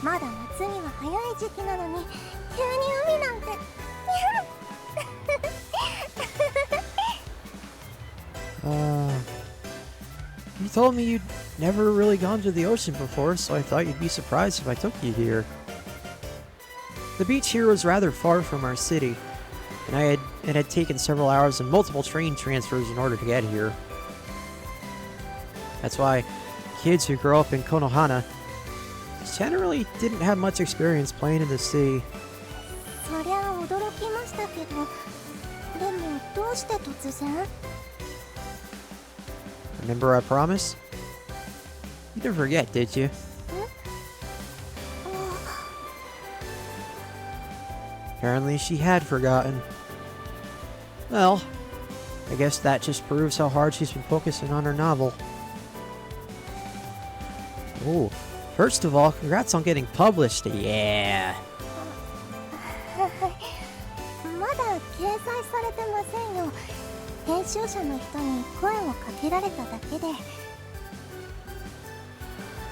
[SPEAKER 2] まだ夏には早い時期なのに急に海なんて。
[SPEAKER 1] You told me you'd never really gone to the ocean before, so I thought you'd be surprised if I took you here. The beach here was rather far from our city, and it had taken several hours and multiple train transfers in order to get here. That's why kids who grow up in Konohana generally didn't have much experience playing in the sea.
[SPEAKER 2] そりゃ驚きましたけど、でもどうして突然？
[SPEAKER 1] Remember our promise? You didn't forget, did you? Apparently she had forgotten. Well, I guess that just proves how hard she's been focusing on her novel. Ooh, first of all, congrats on getting published, yeah!
[SPEAKER 2] まだ掲載されてませんよ。編集者の人に声をかけられただけで。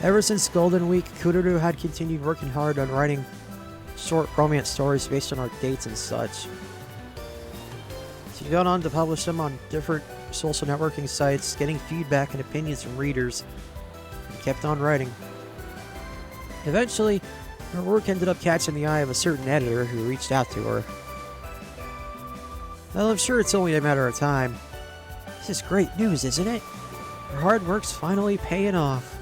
[SPEAKER 1] Ever since Golden Week, Kururu had continued working hard on writing short romance stories based on our dates and such. She'd gone on to publish them on different social networking sites, getting feedback and opinions from readers, and kept on writing. Eventually, her work ended up catching the eye of a certain editor who reached out to her. Well, I'm sure it's only a matter of time. This is great news, isn't it? Her hard work's finally paying off.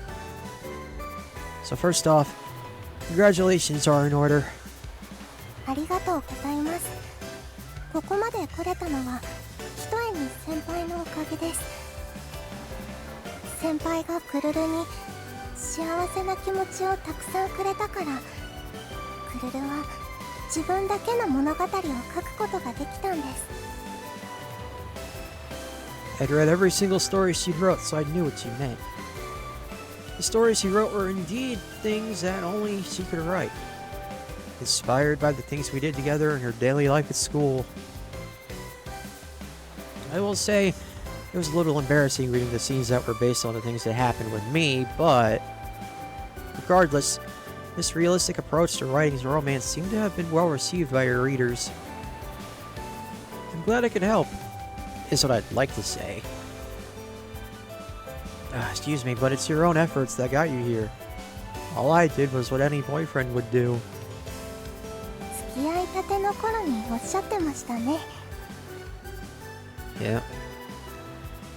[SPEAKER 1] So first off, congratulations are in order.
[SPEAKER 2] ありがとうございます。ここまで来れたのはひとえに先輩のおかげです。先輩がクルルに幸せな気持ちをたくさんくれたから、クルルは自分だけの物語を書くことができたんです。
[SPEAKER 1] I'd read every single story she wrote, so I knew what she meant. The stories she wrote were indeed things that only she could write. Inspired by the things we did together in her daily life at school. I will say, it was a little embarrassing reading the scenes that were based on the things that happened with me, but regardless, this realistic approach to writing romance seemed to have been well received by her readers. I'm glad I could help, is what I'd like to say. Excuse me, but it's your own efforts that got you here. All I did was what any boyfriend would do.
[SPEAKER 2] 付き合いたての頃におっしゃってましたね。
[SPEAKER 1] Yeah.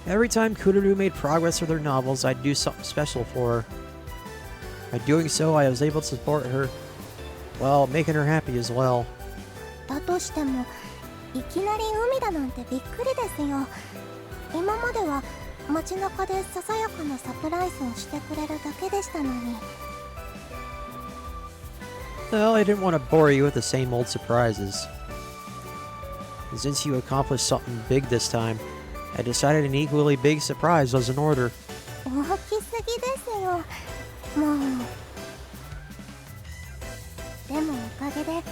[SPEAKER 1] Every time Kururu made progress with her novels, I'd do something special for her. By doing so, I was able to support her, while making her happy as well.
[SPEAKER 2] だとしても、いきなり海だなんてびっくりですよ。今までは街中でささやかなサプライズをしてくれるだけでしたのに。
[SPEAKER 1] Well, I didn't want to bore you with the same old surprises. And since you accomplished something big this time, I decided an equally big surprise was in order.
[SPEAKER 2] 大きすぎですよ。もう。でもおかげで、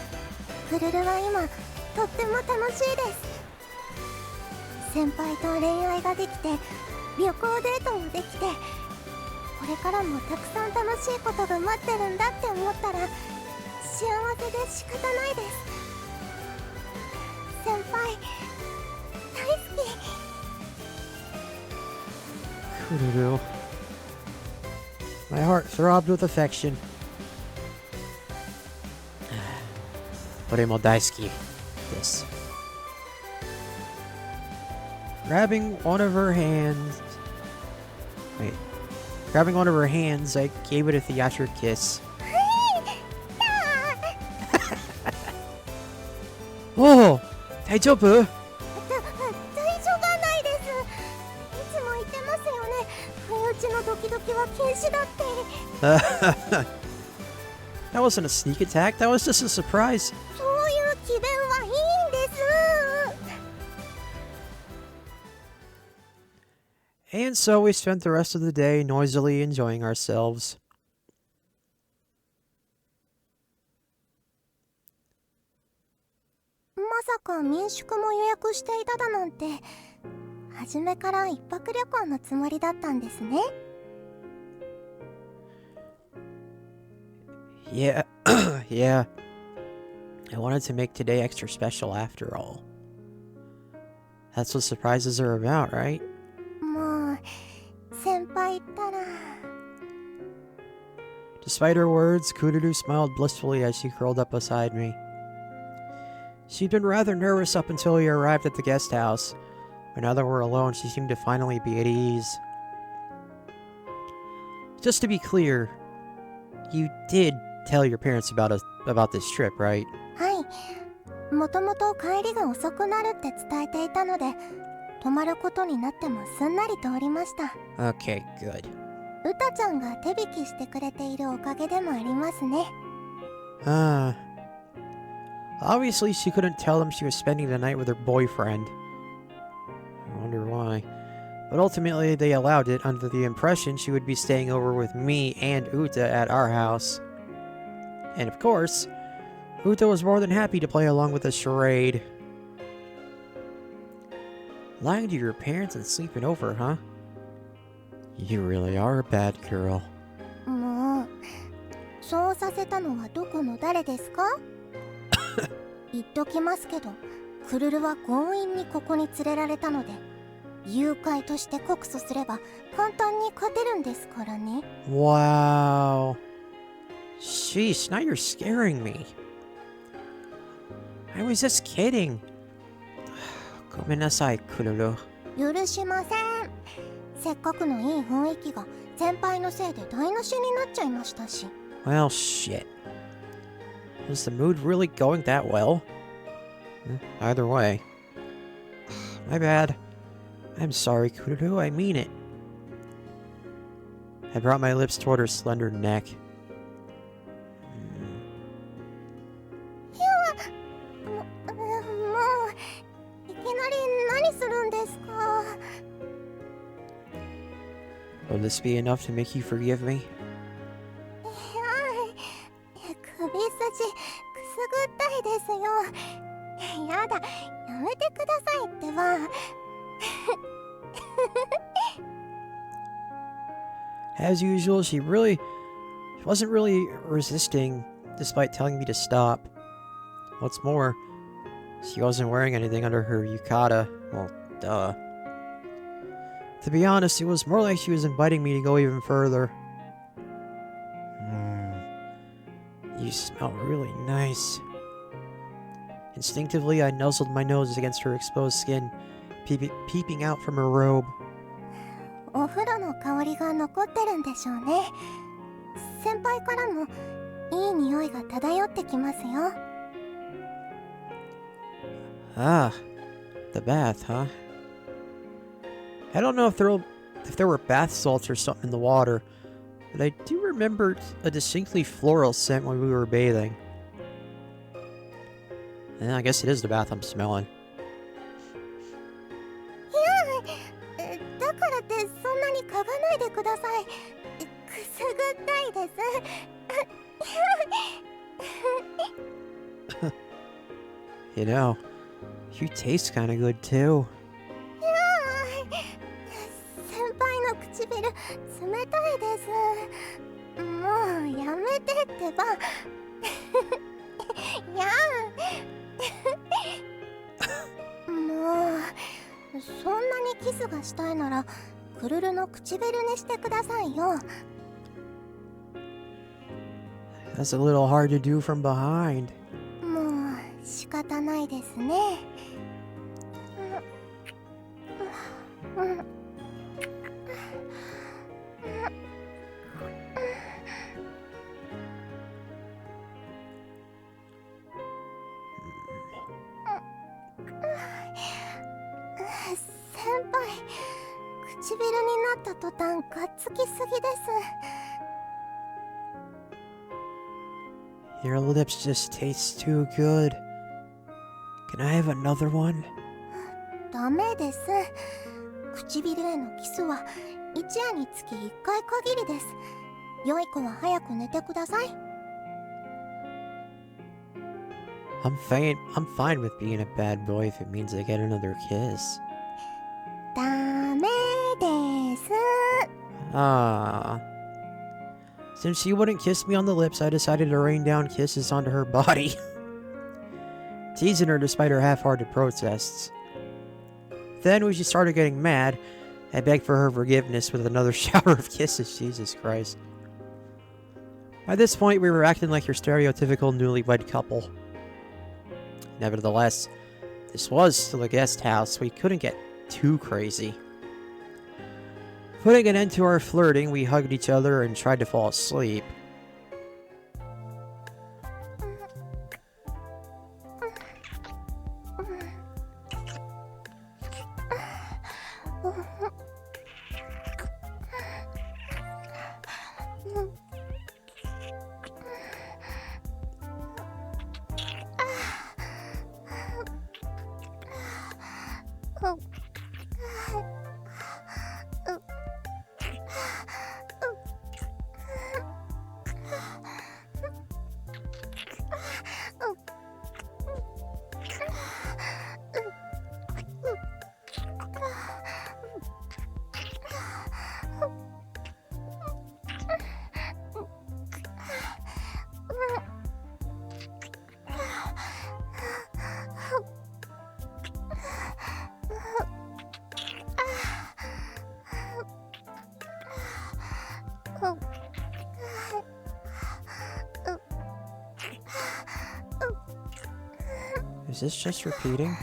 [SPEAKER 2] クルルは今とっても楽しいです。先輩と恋愛ができて旅行デートもできて、これからもたくさん楽しいことが待ってるんだって思ったら幸せで仕方ないです。先輩大好き。
[SPEAKER 1] Kururu. My heart throbbed with affection. 俺も大好きです。Grabbing one of her hands. Wait. Grabbing one of her hands, I gave it a theatric kiss. Oh! 大丈夫？
[SPEAKER 2] 大丈夫ないです。いつも言ってますよね。不意打ちのドキドキは禁止だって。
[SPEAKER 1] That wasn't a sneak attack, that was just a surprise.
[SPEAKER 2] そういう詭弁はいいんです。
[SPEAKER 1] And so we spent the rest of the day noisily enjoying ourselves.
[SPEAKER 2] まさか民宿も予約していただなんて、初めから一泊旅行のつもりだったんですね。
[SPEAKER 1] Yeah, yeah. I wanted to make today extra special after all. That's what surprises are about, right?
[SPEAKER 2] もう先輩ったら。
[SPEAKER 1] Despite her words, Kururu smiled blissfully as she curled up beside me. She'd been rather nervous up until we arrived at the guest house, but now that we're alone, she seemed to finally be at ease. Just to be clear, you did tell your parents about this trip, right?
[SPEAKER 2] はい、もともと帰りが遅くなるって伝えていたので、泊まることになってもすんなり通りました。
[SPEAKER 1] Okay, good.
[SPEAKER 2] うたちゃんが手引きしてくれているおかげでもありますね。
[SPEAKER 1] Obviously she couldn't tell them she was spending the night with her boyfriend. I wonder why. But ultimately they allowed it under the impression she would be staying over with me and Uta at our house. And of course, Uta was more than happy to play along with the charade. Lying to your parents and sleeping over, huh? You really are a bad girl.
[SPEAKER 2] もう、そうさせたのはどこの誰ですか？言っときますけど、クルルは強引にここに連れられたので、誘拐として告訴すれば簡単に勝てるんですからね。
[SPEAKER 1] Wow. Sheesh, now you're scaring me. I was just kidding. ごめんなさい、クルル。
[SPEAKER 2] 許しません。せっかくのいい雰囲気が先輩のせいで台無しになっちゃいましたし。
[SPEAKER 1] Well, shit. Was the mood really going that well? Either way. My bad. I'm sorry, Kururu, I mean it. I brought my lips toward her slender neck.
[SPEAKER 2] もう、いきなり何するんですか？
[SPEAKER 1] Will this be enough to make you forgive me?
[SPEAKER 2] 首筋くすぐったいですよ。やだ、やめてくださいってば。
[SPEAKER 1] As usual, she wasn't really resisting, despite telling me to stop. What's more, she wasn't wearing anything under her yukata. Well, duh. To be honest, it was more like she was inviting me to go even further. You smell really nice. Instinctively, I nuzzled my nose against her exposed skin, peeping out from her robe.
[SPEAKER 2] お風呂の香りが残ってるんでしょうね。先輩からもいい匂いが漂ってきますよ。
[SPEAKER 1] Ah, the bath, huh? I don't know if there were bath salts or something in the water, but I do remember a distinctly floral scent when we were bathing. And I guess it is the bath I'm smelling.
[SPEAKER 2] だからってそんなに嗅がないでください。くすぐったいです。
[SPEAKER 1] You know, you taste kinda good too.
[SPEAKER 2] ややーもうそんなにキスがしたいならクルルの唇にしてくださいよ。
[SPEAKER 1] That's a little hard to do from behind.
[SPEAKER 2] もう仕方ないですね。先輩、唇になった途端がっつきすぎです。
[SPEAKER 1] Your lips just taste too good. Can I have another one?
[SPEAKER 2] ダメです。唇へのキスは一夜につき1回限りです。良い子は早く寝てください。
[SPEAKER 1] I'm fine with being a bad boy if it means I get another kiss.
[SPEAKER 2] ダメです。
[SPEAKER 1] Ah. Since she wouldn't kiss me on the lips, I decided to rain down kisses onto her body. Teasing her despite her half-hearted protests. Then, when she started getting mad, I begged for her forgiveness with another shower of kisses. Jesus Christ. By this point, we were acting like your stereotypical newlywed couple. Nevertheless, this was still a guest house. We couldn't get too crazy. Putting an end to our flirting, we hugged each other and tried to fall asleep. Is this just repeating?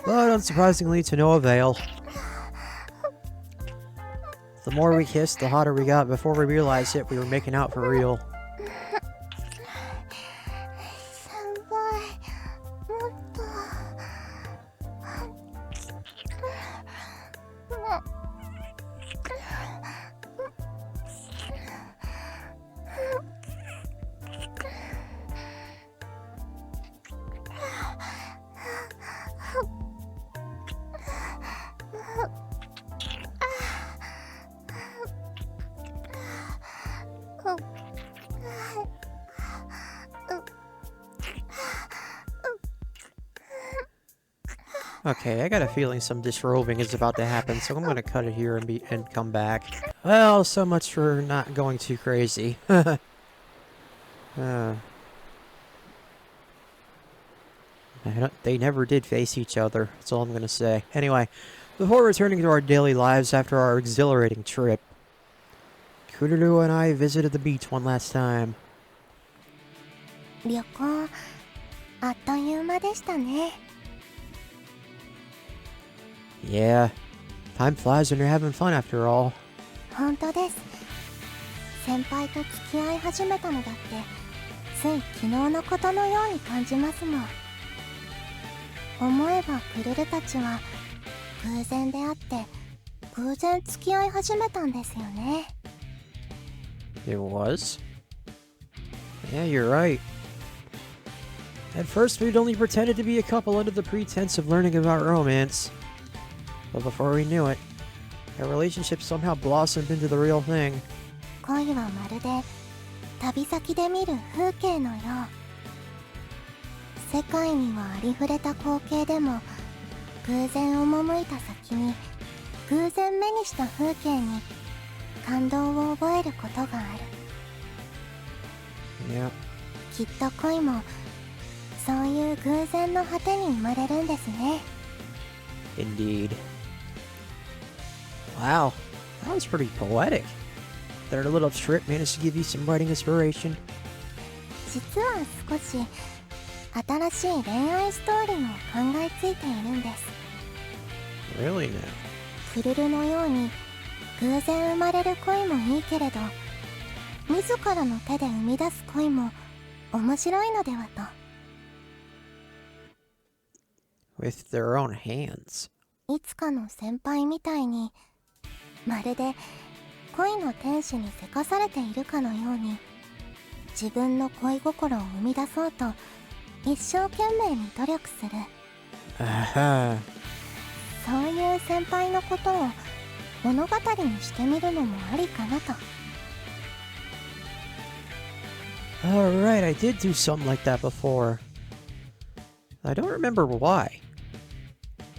[SPEAKER 1] But unsurprisingly, to no avail. The more we kissed, the hotter we got. Before we realized it, we were making out for real.
[SPEAKER 2] 先輩、もっと。
[SPEAKER 1] Okay, I got a feeling some disrobing is about to happen, so I'm gonna cut it here and come back. Well, so much for not going too crazy. They never did face each other, that's all I'm gonna say. Anyway, before returning to our daily lives after our exhilarating trip, Kururu and I visited the beach one last time.
[SPEAKER 2] 旅行、あっという間でしたね。
[SPEAKER 1] Yeah, time flies when you're having fun after all.
[SPEAKER 2] 本当です。先輩と付き合い始めたのだってつい昨日のことのように感じますもん。思えばクルルたちは偶然であって偶然付き合い始めたんですよね。
[SPEAKER 1] It was? Yeah, you're right. At first, we'd only pretended to be a couple under the pretense of learning about romance. But before we knew it, our relationship somehow blossomed into the real thing.
[SPEAKER 2] 恋はまるで旅先で見る風景のよう。世界にはありふれた光景でも偶然赴いた先に偶然目にした風景に感動を覚えることがある。
[SPEAKER 1] Yeah.
[SPEAKER 2] きっと恋もそういう偶然の果てに生まれるんですね。
[SPEAKER 1] Indeed. Wow, that was pretty poetic. Their little trip managed to give you some writing inspiration.
[SPEAKER 2] 実は少し新しい恋愛ストーリーも考えついているんです。
[SPEAKER 1] Really now?
[SPEAKER 2] クルルのように偶然生まれる恋もいいけれど、自らの手で生み出す恋も面白いのではと。
[SPEAKER 1] With their own hands.
[SPEAKER 2] いつかの先輩みたいに、まるで恋の天使にせかされているかのように、自分の恋心を生み出そうと一生懸命に努力する。
[SPEAKER 1] Aha.
[SPEAKER 2] そういう先輩のことを物語にしてみるのもありかなと。
[SPEAKER 1] Alright, I did do something like that before. I don't remember why.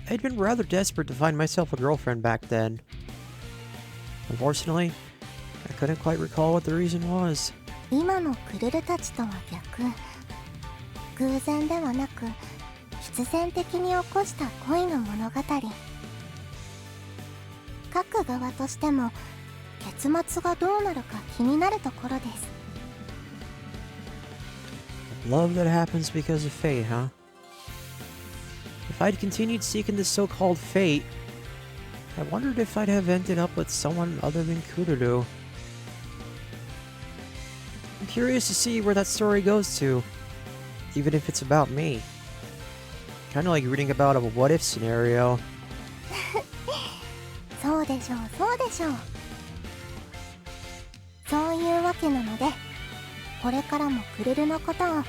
[SPEAKER 1] I'd been rather desperate to find myself a girlfriend back then. Unfortunately, I couldn't quite recall what the reason was.
[SPEAKER 2] 今のクルルたちとは逆、偶然ではなく必然的に起こした恋の物語。各側としても結末がどうなるか気になるところです。
[SPEAKER 1] Love that happens because of fate, huh? If I'd continued seeking this so-called fate, I wondered if I'd have ended up with someone other than Kururu. I'm curious to see where that story goes to, even if it's about me. Kinda like reading about a what-if scenario.
[SPEAKER 2] そうでしょう、そうでしょう。そういうわけなので、これからもクルルのことを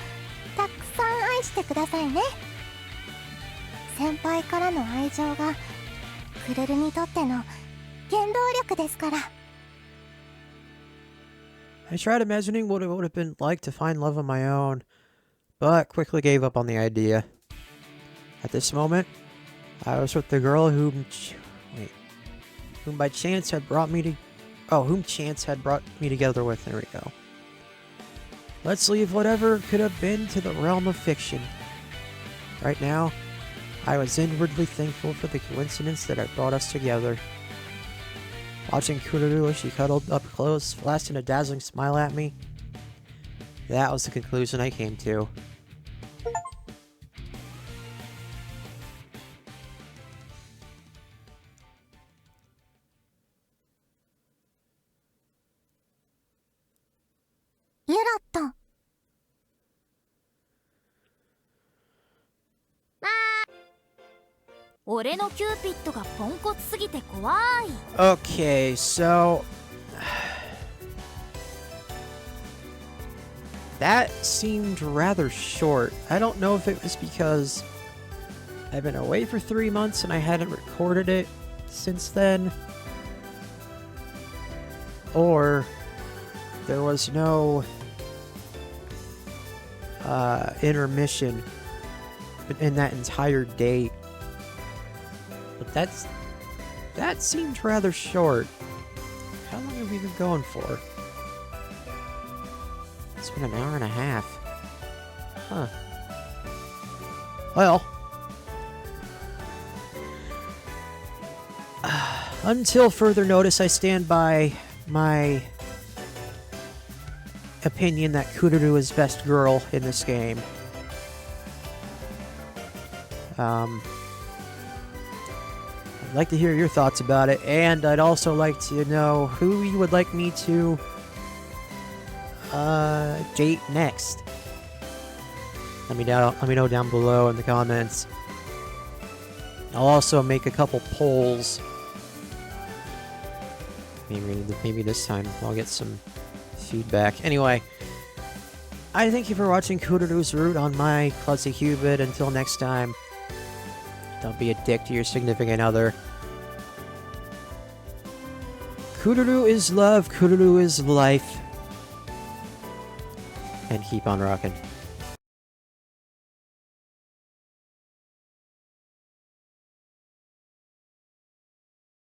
[SPEAKER 2] たくさん愛してくださいね。先輩からの愛情がクルルにとっての原動力ですから。
[SPEAKER 1] I tried imagining what it would have been like to find love on my own, but quickly gave up on the idea. At this moment, I was with the girl whom by chance had brought me to... Oh, whom chance had brought me together with. There we go. Let's leave whatever could have been to the realm of fiction. Right now, I was inwardly thankful for the coincidence that had brought us together. Watching Kururu as she cuddled up close, blasting a dazzling smile at me, that was the conclusion I came to.
[SPEAKER 2] You ロット。
[SPEAKER 4] 俺のキューピッドがポンコツすぎて怖い。
[SPEAKER 1] Okay, so... That seemed rather short. I don't know if it was because I've been away for 3 months and I hadn't recorded it since then, or there was no intermission in that entire date. But that seemed rather short. How long have we been going for? It's been an hour and a half. Huh. Well. Until further notice, I stand by my opinion that Kururu is best girl in this game. I'd like to hear your thoughts about it, and I'd also like to know who you would like me to date next. Let me know down below in the comments. I'll also make a couple polls. Maybe this time I'll get some feedback. Anyway, I thank you for watching Kururu's Route on my Klutzy Cupid. Until next time, don't be a dick to your significant other. Kururu is love, Kururu is life. And keep on rocking.